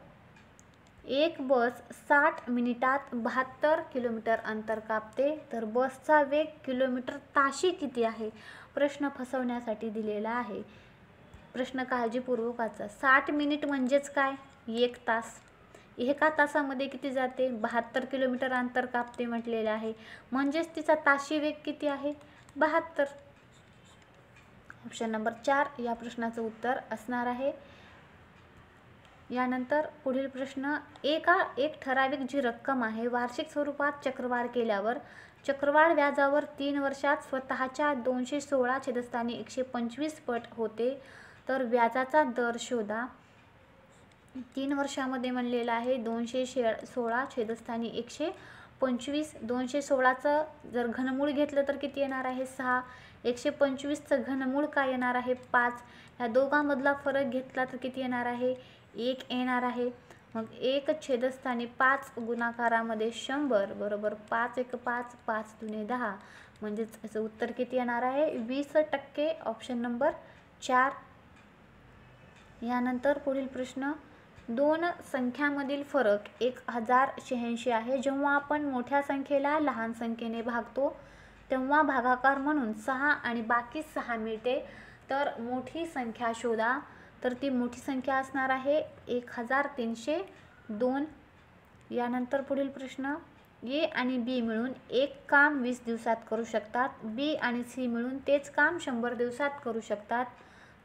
एक बस 60 मिनिटात 72 किलोमीटर अंतर कापते, तर बसचा वेग किलोमीटर ताशी किती आहे. प्रश्न फसवण्यासाठी दिलेला आहे. प्रश्न काळजीपूर्वकाचा. 60 मिनिट म्हणजेच काय 1 तास. एका तासामध्ये किती जाते 72 किलोमीटर अंतर कापते म्हटलेले आहे. म्हणजेच तिचा ताशी वेग किती आहे 72. ऑप्शन नंबर 4 या प्रश्नाचं उत्तर असणार आहे. यानंतर पुढील प्रश्न. एक ठराविक जी रक्कम आहे वार्षिक स्वरूपात चक्रवाढ केल्यावर चक्रवाढ व्याजावर 3 वर्षात स्वतःच्या 216 छेदस्थानी 125 पट होते, तर व्याजाचा दर शोधा. 3 वर्षामध्ये म्हणलेला आहे 216 छेदस्थानी 125. 216चं जर घनमूळ घेतलं तर किती येणार आहे 6. 125चं घनमूळ काय येणार आहे 5. या दोघांमधला फरक घेतला तर किती येणार आहे 1 येणार आहे. मग 1 छेदस्थानी 5 गुणाकारामध्ये 100 बरोबर 5 1 5, 5 दुने 10. म्हणजेच याचं उत्तर किती येणार आहे 20%. Option number 4. यानंतर पुढील प्रश्न. 2 संख्यांमधील फरक 1086 आहे. जेव्हा आपण मोठ्या संख्येला लहान संख्येने भागतो तेव्हा भागाकार म्हणून 6 आणि बाकी 6 मिळते. तर मोठी संख्या शोधा. तर ती मोठी संख्या असणार आहे 1302. यानंतर पुढील प्रश्न. ए आणि बी मिळून एक काम 20 दिवसात करू शकतात. बी आणि सी मिळून तेच काम 100 दिवसात करू शकतात.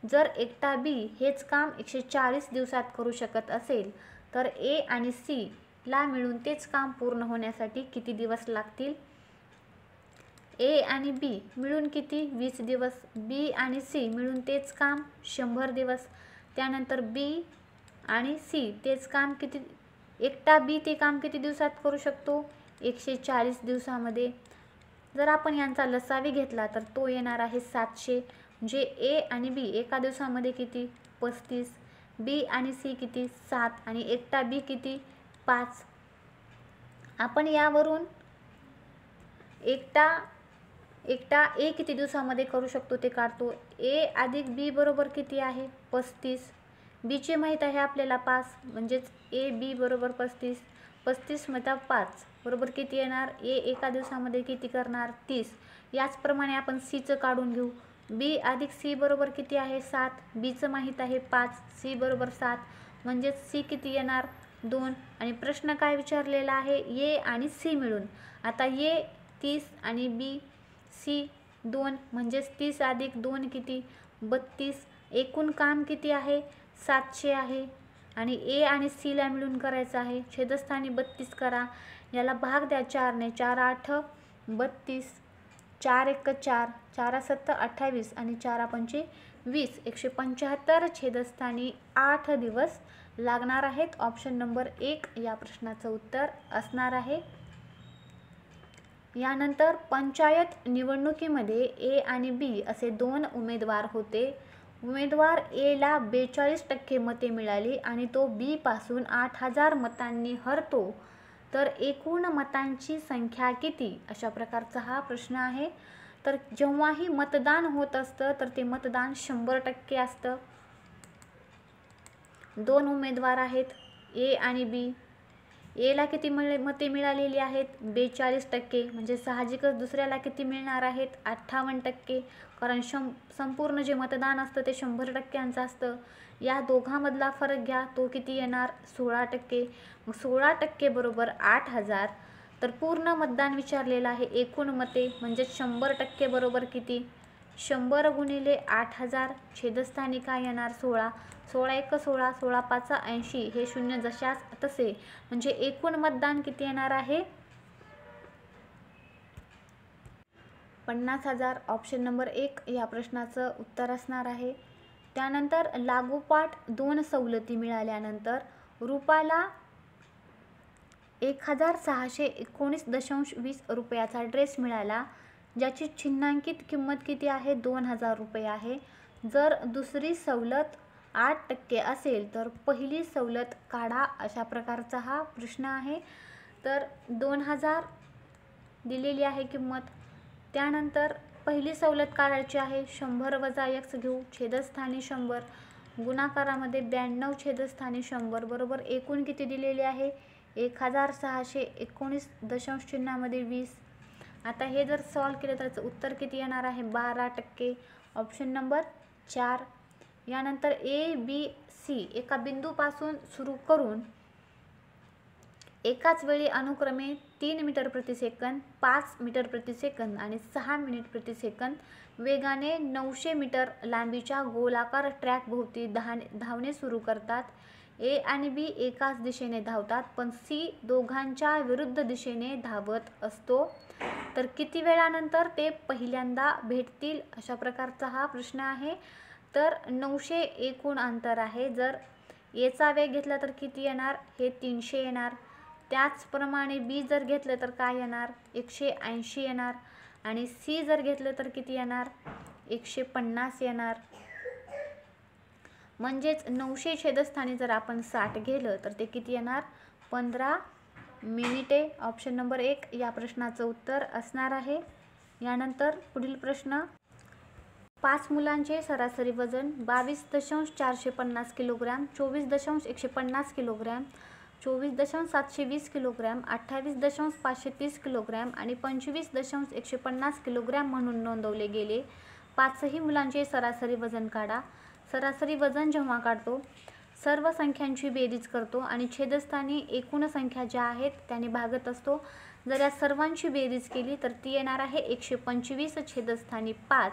जर एकटा बी हेच काम 140 दिवसात करू शकत असेल तर ए आणि सी ला मिळून तेच काम पूर्ण होण्यासाठी किती दिवस लागतील. ए आणि बी मिळून किती 20 दिवस. बी आणि सी मिळून तेच काम 100 दिवस. त्यानंतर बी आणि सी तेच काम किती, एकटा बी ते काम किती दिवसात करू शकतो 140 दिवसामध्ये. जर आपण यांचा लसावी घेतला तर तो येणार आहे 700. म्हणजे ए आणि बी एका दिवसामध्ये किती 35. बी आणि सी किती 7 आणि एकटा बी किती 5. आपण यावरून एकटा ए किती दिवसामध्ये करू शकतो ते काढतो. ए अधिक बी बरोबर किती आहे 35. बीचे माहीत आहे आपल्याला 5. म्हणजेच ए बी बरोबर 35. 35 मध्ये 5 बरोबर किती येणार. ए एका दिवसामध्ये किती करणार 30. याचप्रमाणे आपण सीचं काढून घेऊ. बी अधिक सी बरोबर किती आहे 7. बीचं माहीत आहे 5. सी बरोबर 7. म्हणजेच सी किती येणार 2. आणि प्रश्न काय विचारलेला आहे ए आणि सी मिळून. आता ए 30 आणि बी सी 2. म्हणजेच 30 अधिक 2 किती 32. एकूण काम किती आहे 700 आहे. आणि ए आणि सीला मिळून करायचं आहे. छेदस्थानी 32 करा. याला भाग द्या 4ने. 4 8 32. 4 1 4, 4 7 28 आणि 4 5 20. 175 छेदस्थानी 8 दिवस लागणार आहेत. ऑप्शन नंबर 1 या प्रश्नाचं उत्तर असणार आहे. यानंतर पंचायत निवडणुकीमध्ये ए आणि बी असे 2 उमेदवार होते. उमेदवार ए ला 42% मते मिळाली आणि तो बी पासून 8000 मतांनी हरतो, तर एकूण मतांची संख्या किती. अशा प्रकारचा हा प्रश्न आहे. तर जेव्हाही मतदान होत असतं तर ते मतदान 100% असतं. 2 उमेदवार आहेत ए आणि बी. एला किती मते मिळालेली आहेत 42%. म्हणजे साहजिकच दुसऱ्याला किती मिळणार आहेत 58%. कारण संपूर्ण जे मतदान असतं ते 100%चं असतं. या दोघांमधला फरक घ्या, तो किती येणार 16%. मग 16% बरोबर 8000. तर पूर्ण मतदान विचारलेलं आहे एकूण मते म्हणजे 100% बरोबर किती 100 गुणिले 8000 छेदस्थानी काय येणार 16. 16 एक 16, 16 पाच 80, हे शून्य जशास तसे, म्हणजे एकूण मतदान किती येणार आहे 50,000. ऑप्शन नंबर 1 या प्रश्नाचं उत्तर असणार आहे. त्यानंतर लागोपाठ 2 सवलती मिळाल्यानंतर रुपाला 1619.20 रुपयाचा ड्रेस मिळाला, ज्याची चिन्हांकित किंमत किती आहे 2000 रुपये आहे. जर दुसरी सवलत 8% असेल तर पहिली सवलत काढा, अशा प्रकारचा हा प्रश्न आहे. तर 2000 दिलेली आहे किंमत. त्यानंतर पहिली सवलत काढायची आहे. 100 वजा x घेऊ, छेदस्थानी 100, गुणाकारामध्ये 92 छेदस्थानी 100 बरोबर एकूण किती दिलेले आहे 1619 दशांश चिन्हामध्ये 20. आता हे जर सॉल्व केलं तर त्याचं उत्तर किती येणार आहे 12%. Option number 4. यानंतर ABC एका बिंदूपासून सुरू करून एकाच वेळी अनुक्रमे 3 मीटर प्रति सेकंद, 5 मीटर प्रति सेकंद आणि 6 मिनिट प्रति सेकंद वेगाने 900 मीटर लांबीच्या गोलाकार ट्रॅक भोवती धावणे सुरू करतात. A आणि B एकाच दिशेने धावतात, पण C दोघांच्या विरुद्ध दिशेने धावत असतो. तर किती वेळानंतर ते पहिल्यांदा भेटतील, अशा प्रकारचा हा प्रश्न आहे. तर 900 एकूण अंतर आहे. जर A चा वेग घेतला तर किती येणार हे 300 येणार. त्याचप्रमाणे B जर घेतलं तर काय येणार 180 येणार आणि C जर घेतलं तर किती येणार 150 येणार. म्हणजेच 900 छेदस्थानी जर आपण 60 घेलं तर ते किती येणार 15 मिनिटे. ऑप्शन नंबर 1 या प्रश्नाचं उत्तर असणार आहे. यानंतर पुढील प्रश्न, 5 मुलांचे सरासरी वजन 22.450 किलोग्रॅम, 24.150 किलोग्रॅम, 24.720 किलोग्रॅम, 28.530 किलोग्रॅम आणि 25.150 किलोग्रॅम म्हणून नोंदवले गेले. 5ही मुलांचे सरासरी वजन काढा. सरासरी वजन जेव्हा काढतो सर्व संख्यांची बेरीज करतो आणि छेदस्थानी एकूण संख्या ज्या आहेत त्याने भागत असतो. जर या सर्वांची बेरीज केली तर ती येणार आहे 125 छेदस्थानी 5.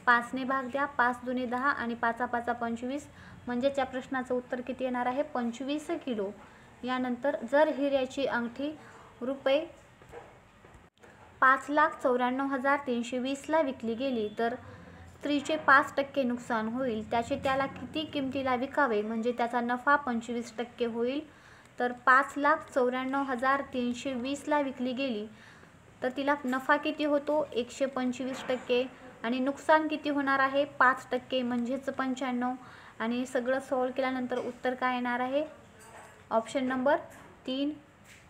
5 ने भाग द्या, 5 दुने 10 आणि 5 5 25, म्हणजेच या प्रश्नाचं उत्तर किती येणार आहे 25 किलो. यानंतर जर हिऱ्याची अंगठी रुपये 5,94,320 ला विकली गेली तर स्त्रीचे 5% नुकसान होईल. त्याला किती किमतीला विकावे म्हणजे त्याचा नफा 25% होईल. तर 5,94,320 ला विकली गेली तर तिला नफा किती होतो 125% आणि नुकसान किती होणार आहे 5% म्हणजेच 95. आणि सगळं सॉल्व केल्यानंतर उत्तर काय येणार आहे ऑप्शन नंबर 3.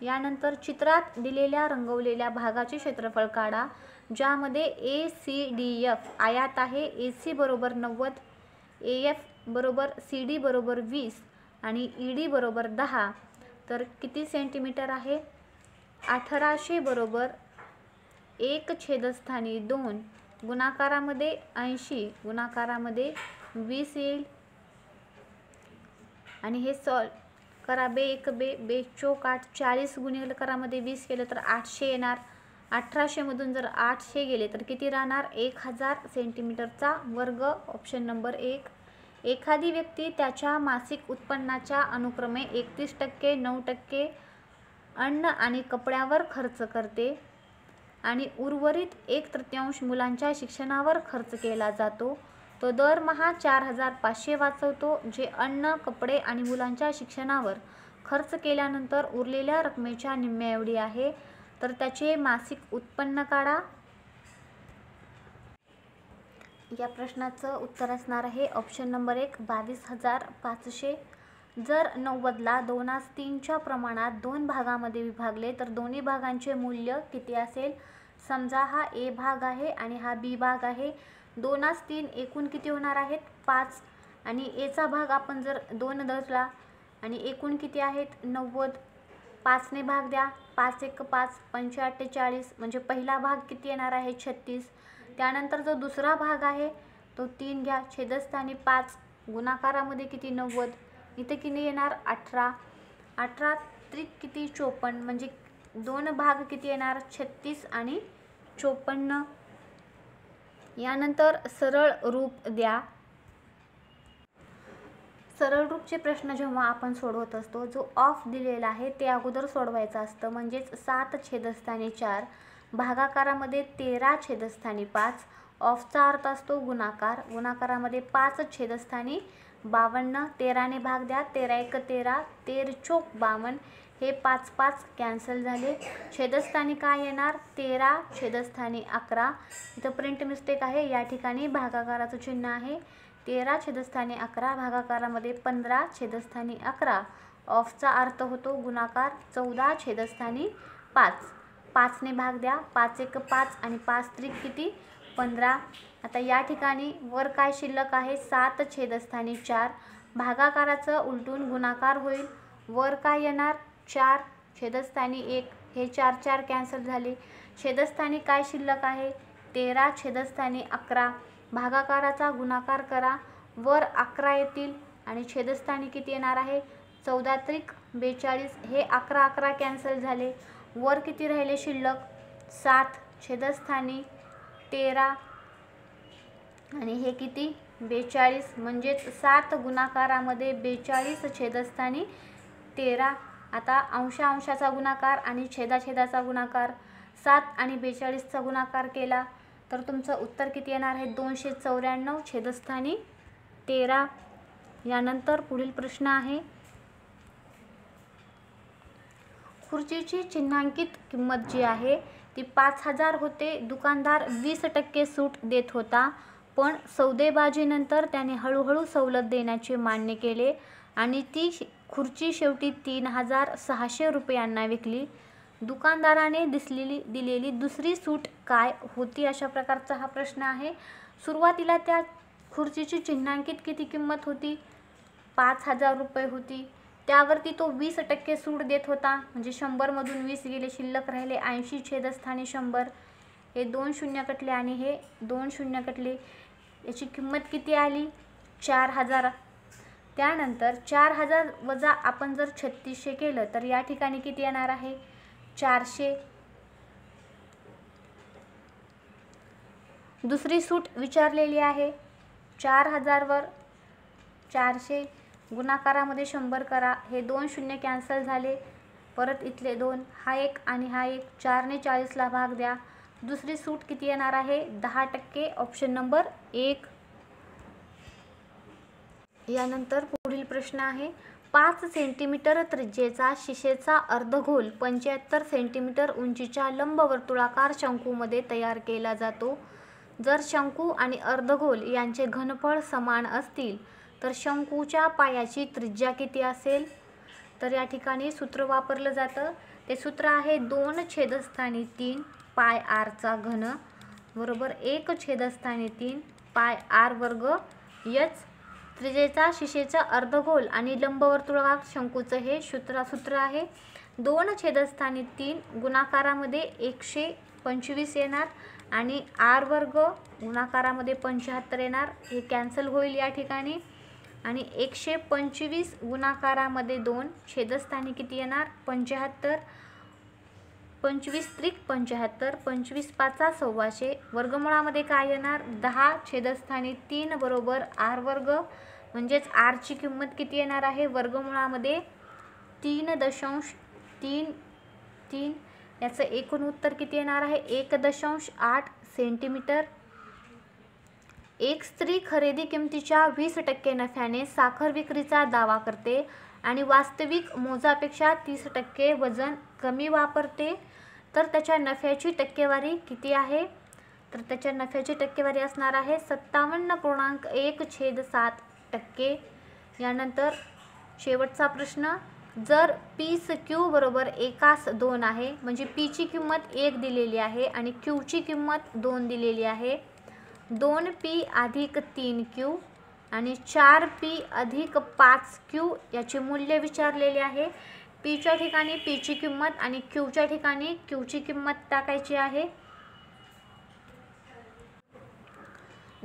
यानंतर चित्रात दिलेल्या रंगवलेल्या भागाचे क्षेत्रफळ काढा, ज्यामध्ये ACDF आयात आहे. AC बरोबर 90, AF बरोबर CD बरोबर 20 आणि ED बरोबर 10. तर किती सेंटीमीटर आहे 1800 बरोबर 1 छेदस्थानी 2, गुणाकारामध्ये 80, गुणाकारामध्ये 20 येईल. आणि हे सॉल्व करा. बे 1 बे बे चोक 8, 40 गुणिलेकरामध्ये 20 केलं तर 800 येणार. 1800 मधून जर 800 गेले तर किती राहणार 1000 सेंटीमीटरचा वर्ग. Option number 1. एखादी व्यक्ती त्याच्या मासिक उत्पन्नाच्या अनुक्रमे 31%, 9% अन्न आणि कपड्यावर खर्च करते आणि उर्वरित 1/3 मुलांच्या शिक्षणावर खर्च केला जातो. तो दरमहा 4500 वाचवतो, जे अन्न, कपडे आणि मुलांच्या शिक्षणावर खर्च केल्यानंतर उरलेल्या रकमेच्या निम्म्या एवढी आहे. तर त्याचे मासिक उत्पन्न काढा. या प्रश्नाचं उत्तर असणार आहे ऑप्शन नंबर 1 22,500. जर 90ला 2:3च्या प्रमाणात 2 भागामध्ये विभागले तर दोन्ही भागांचे मूल्य किती असेल. समजा हा A भाग आहे आणि हा B भाग आहे. 2:3 एकूण किती होणार आहेत 5 आणि A चा भाग आपण जर 2 धरला आणि एकूण किती आहेत 90. 5 ने भाग द्या, 5 1 5, 45 म्हणजे पहिला भाग किती येणार आहे 36. त्यानंतर जो दुसरा भाग आहे तो 3 घ्या, छेदस्थानी 5, गुणाकारामध्ये किती 90, इथे किती येणार 18. 18 त्रिक किती 54, म्हणजे 2 भाग किती येणार 36 आणि 54. यानंतर सरळ रूप द्या. सरळ रूपचे प्रश्न जेव्हा आपण सोडवत असतो, जो ऑफ दिलेला आहे ते अगोदर सोडवायचं असतं. म्हणजेच 7 छेदस्थानी 4, भागाकारामध्ये 13 छेदस्थानी 5. ऑफचा अर्थ असतो गुणाकार. गुणाकारामध्ये 5 छेदस्थानी 52. 13 ने भाग द्या. 13 × 13, 13 चोक 52. हे 5 5 कॅन्सल झाले. छेदस्थानी काय येणार? 13 छेदस्थानी 11. इथं प्रिंट मिस्टेक आहे, या ठिकाणी भागाकाराचं चिन्ह आहे. 13 छेदस्थानी 11, भागाकारामध्ये 15 छेदस्थानी 11. ऑफचा अर्थ होतो गुणाकार. 14 छेदस्थानी 5. 5 ने भाग द्या. 5 × 5 आणि 5 त्रिक किती? 15. आता या ठिकाणी वर काय शिल्लक आहे? 7 छेदस्थानी 4. भागाकाराचं उलटून गुणाकार होईल. वर काय येणार? 4 छेदस्थानी 1. हे 4 4 कॅन्सल झाले. छेदस्थानी काय शिल्लक आहे? 13 छेदस्थानी 11. भागाकाराचा गुणाकार करा. वर 11 येतील आणि छेदस्थानी किती येणार आहे? 14 त्रिक 42. हे 11 11 कॅन्सल झाले. वर किती राहिले शिल्लक? 7 छेदस्थानी 13 आणि हे किती? 42. म्हणजेच 7 गुणाकारामध्ये 42 छेदस्थानी 13. आता अंशाचा गुणाकार आणि छेदाचा गुणाकार. 7 आणि 42चा गुणाकार केला तर तुमचं उत्तर किती येणार आहे? 294 छेदस्थानी 13. यानंतर पुढील प्रश्न आहे, खुर्चीची चिन्हांकित किंमत जी आहे ती 5000 होते. दुकानदार 20% सूट देत होता, पण सौदेबाजीनंतर त्याने हळूहळू सवलत देण्याचे मान्य केले आणि ती खुर्ची शेवटी 3600 रुपयांना विकली. दुकानदाराने दिलेली दुसरी सूट काय होती? अशा प्रकारचा हा प्रश्न आहे. सुरुवातीला त्या खुर्चीची चिन्हांकित किती किंमत होती? 5000 रुपये होती. त्यावरती तो 20% सूट देत होता, म्हणजे 100 मधून 20 गेले, शिल्लक राहिले 80 छेदस्थानी 100. हे 2 शून्य कटले आणि हे 2 शून्य कटले. याची किंमत किती आली? 4000. त्यानंतर 4000 वजा आपण जर 3600 केलं तर या ठिकाणी किती येणार आहे? 400. दुसरी सूट विचारलेली आहे. 4000 वर 400 गुणाकारामध्ये 100 करा. हे 2 शून्य कॅन्सल झाले. परत इथले 2, हा 1 आणि हा 1. 4 ने 40ला भाग द्या. दुसरी सूट किती येणार आहे? 10%. Option number 1. यानंतर पुढील प्रश्न आहे, 5 सेंटीमीटर त्रिज्येचा शिशेचा अर्धगोल 75 सेंटीमीटर उंचीच्या लंबवर्तुळाकार शंकूमध्ये तयार केला जातो. जर शंकू आणि अर्धगोल यांचे घनफळ समान असतील तर शंकूच्या पायाची त्रिज्या किती असेल? तर या ठिकाणी सूत्र वापरलं जातं. ते सूत्र आहे 2 छेदस्थानी 3 पाय आर चा घन बरोबर 1 छेदस्थानी 3 पाय आर वर्ग एच. त्रिज्येचा शिशेचा अर्धगोल आणि लंबवर्तुळाकार शंकूचं हे सूत्र आहे. 2 छेदस्थानी 3 गुणाकारामध्ये 125 येणार आणि आर वर्ग गुणाकारामध्ये 75 येणार. हे कॅन्सल होईल या ठिकाणी. आणि 125 गुणाकारामध्ये 2 छेदस्थानी किती येणार? 75. 25 त्रिक 75. 25 5 1600. वर्गमुळामध्ये काय येणार? 10 छेदस्थानी 3 बरोबर आर वर्ग. म्हणजेच आरची किंमत किती येणार आहे? वर्गमुळामध्ये 3.33. याचं एकूण उत्तर किती येणार आहे? 1.8 सेंटीमीटर. एक स्त्री खरेदी किमतीच्या 20% नफ्याने साखर विक्रीचा दावा करते आणि वास्तविक मोजापेक्षा 30% वजन कमी वापरते, तर त्याच्या नफ्याची टक्केवारी किती आहे? तर त्याच्या नफ्याची टक्केवारी असणार आहे 57.1/7%. यानंतर शेवटचा प्रश्न, जर P/Q बरोबर 1:2 आहे, म्हणजे Pची किंमत 1 दिलेली आहे आणि Qची किंमत 2 दिलेली आहे. 2P अधिक 3Q आणि 4P अधिक 5Q याचे मूल्य विचारलेले आहे. Pच्या ठिकाणी Pची किंमत आणि Qच्या ठिकाणी Qची किंमत टाकायची आहे.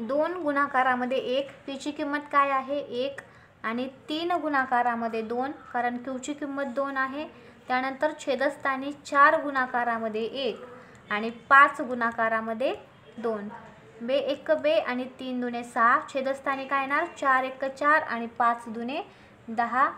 2 गुणाकारामध्ये 1, Pची किंमत काय आहे? 1 आणि 3 गुणाकारामध्ये 2, कारण Qची किंमत 2 आहे. त्यानंतर छेदस्थानी 4 गुणाकारामध्ये 1 आणि 5 गुणाकारामध्ये 2. बे 1 बे आणि 3 दुणे 6, छेदस्थानी काय येणार 4 1 4 आणि 5 दुणे 10,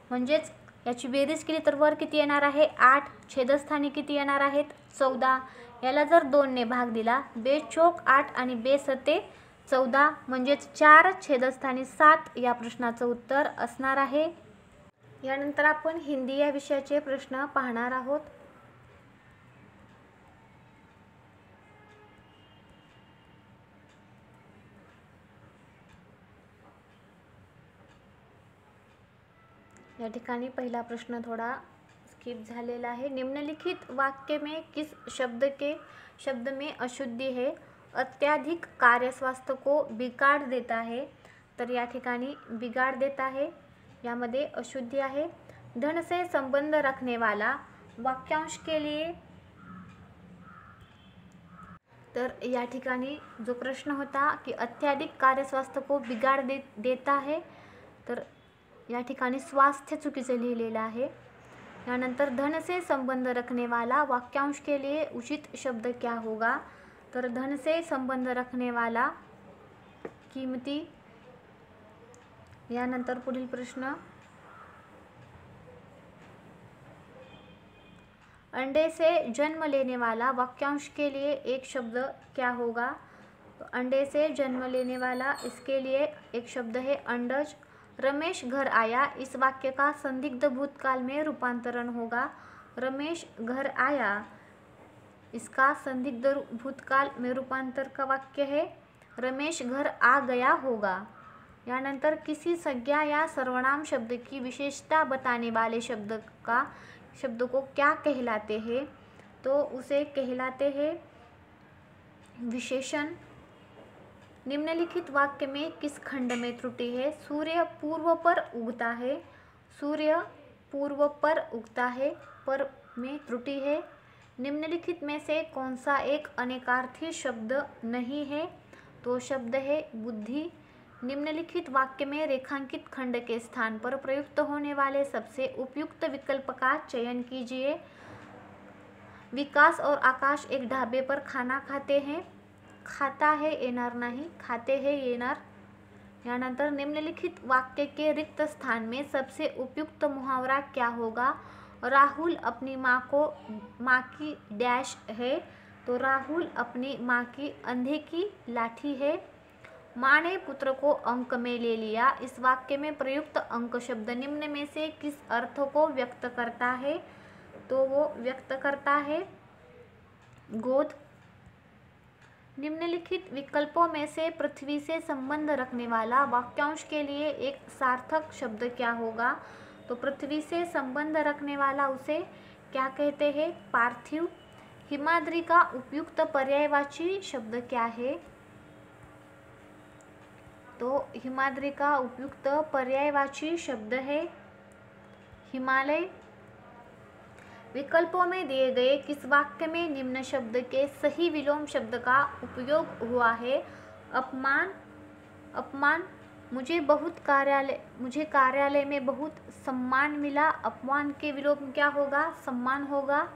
म्हणजेच याची बेरीज केली तर वर किती येणार आहे 8, छेदस्थानी किती येणार आहेत 14. याला जर 2 ने भाग दिला, बे चौक 8 आणि बे सते 14, म्हणजेच 4 छेदस्थानी 7 या प्रश्नाचं उत्तर असणार आहे. यानंतर आपण हिंदी या विषयाचे प्रश्न पाहणार आहोत. या ठिकाणी पहिला प्रश्न थोडा स्किप झालेला आहे. निम्नलिखित वाक्य में किस शब्द में अशुद्धि है, अत्याधिक कार्य स्वास्थ्य को बिगाड़ देता है. तर या ठिकाणी बिगाड़ देता है यामध्ये अशुद्धि आहे. धन से संबंध रखने वाला वाक्यांश के लिए, तर या ठिकाणी जो प्रश्न होता की अत्याधिक कार्य स्वास्थ्य को बिगाड़ देता है, तर या ठिकाणी स्वास्थ्य चुकीचे लिहिलेलं आहे. यानंतर धन से संबंध रखने वाला वाक्यांश के लिए उचित शब्द क्या होगा, तर धन से संबंध रखने वाला कीमती. यानंतर पुढील प्रश्न, अंडे से जन्म लेने वाला वाक्यांश के लिए एक शब्द क्या होगा. तो अंडे से जन्म लेने वाला, इसके लिए एक शब्द है अंडज. रमेश घर आया, इस वाक्य का संदिग्ध भूतकाल में रूपांतरण होगा. रमेश घर आया, इसका संदिग्ध भूतकाल में रूपांतर का वाक्य है रमेश घर आ गया होगा. यानंतर किसी संज्ञा या सर्वनाम शब्द की विशेषता बताने वाले शब्द को क्या कहलाते हैं, तो उसे कहलाते हैं विशेषण. निम्नलिखित वाक्य में किस खंड में त्रुटि है. सूर्य पूर्व पर उगता है, सूर्य पूर्व पर उगता है पर में त्रुटि है. निम्नलिखित में से कौन सा एक अनेकार्थी शब्द नहीं है, तो शब्द है बुद्धि. निम्नलिखित वाक्य में रेखांकित खंड के स्थान पर प्रयुक्त होने वाले सबसे उपयुक्त विकल्प का चयन कीजिए. विकास और आकाश एक ढाबे पर खाना खाते हैं, खाता है येणार नहीं, खाते हैं येणार. यानंतर निम्नलिखित वाक्य के रिक्त स्थान में सबसे उपयुक्त मुहावरा क्या होगा. राहुल अपनी माँ की डैश है, तो राहुल अपनी माँ की अंधे की लाठी है. माँ ने पुत्र को अंक में ले लिया, इस वाक्य में प्रयुक्त अंक शब्द निम्न में से किस अर्थ को व्यक्त करता है, तो वो व्यक्त करता है गोद. निम्नलिखित विकल्पों में से पृथ्वी से संबंध रखने वाला वाक्यांश के लिए एक सार्थक शब्द क्या होगा. तो पृथ्वी से संबंध रखने वाला उसे क्या कहते हैं पार्थिव. हिमाद्री का उपयुक्त पर्यायवाची शब्द क्या है, तो हिमाद्री का उपयुक्त पर्यायवाची शब्द है हिमालय. विकल्पों में दिए गए किस वाक्य में निम्न शब्द के सही विलोम शब्द का उपयोग हुआ है. अपमान, मुझे कार्यालय में बहुत सम्मान मिला. अपमान के विलोम क्या होगा, सम्मान होगा.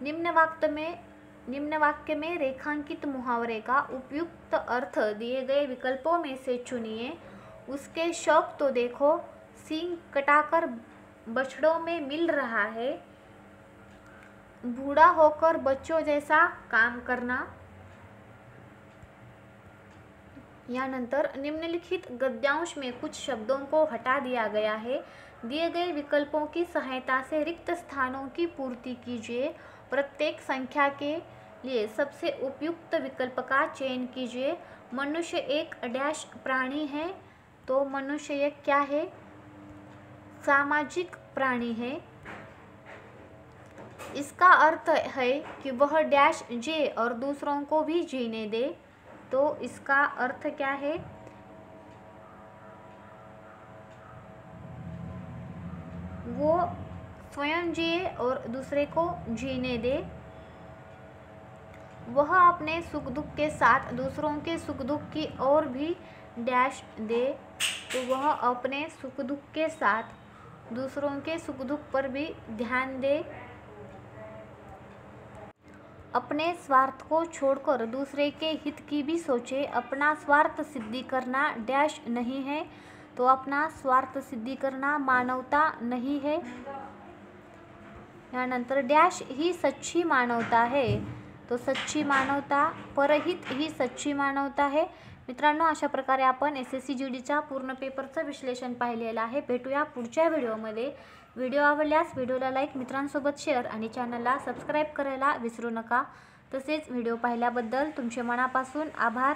निम्न वाक्य में रेखांकित मुहावरे का उपयुक्त अर्थ दिए गए विकल्पों में से चुनिए. उसके शौक तो देखो, सींग कटाकर बछड़ों में मिल रहा है. बूढ़ा होकर बच्चों जैसा काम करना. यानंतर निम्नलिखित गद्यांश में कुछ शब्दों को हटा दिया गया है. दिए गए विकल्पों की सहायता से रिक्त स्थानों की पूर्ति कीजिए. प्रत्येक संख्या के लिए सबसे उपयुक्त विकल्प का चयन कीजिए. मनुष्य एक डैश प्राणी है, तो मनुष्य एक क्या है सामाजिक प्राणी है. इसका अर्थ है कि वह डैश जिए और दूसरों को भी जीने दे, तो इसका अर्थ क्या है वो स्वयं जिए और दूसरे को जीने दे. वह अपने सुख दुख के साथ दूसरों के सुख दुख की और भी डैश दे, तो वह अपने सुख दुख के साथ दूसरों के सुख दुख पर भी ध्यान दे. अपने स्वार्थ को छोड़कर दूसरे के हित की भी सोचे। अपना स्वार्थ सिद्धि करना डैश नहीं है, तो अपना स्वार्थ सिद्धि करना मानवता नहीं है। यानंतर डॅश ही सच्ची मानवता आहे, तो सच्ची मानवता, परहित ही सच्ची मानवता आहे। मित्रांनो, अशा प्रकारे आपण SSC GDचा पूर्ण पेपरचं विश्लेषण पाहिलेलं आहे। भेटूया पुढच्या व्हिडिओमध्ये। व्हिडिओ आवडल्यास व्हिडिओला लाईक, मित्रांसोबत शेअर आणि चॅनलला सबस्क्राईब करायला विसरू नका। तसेच व्हिडिओ पाहिल्याबद्दल तुमचे मनापासून आभार।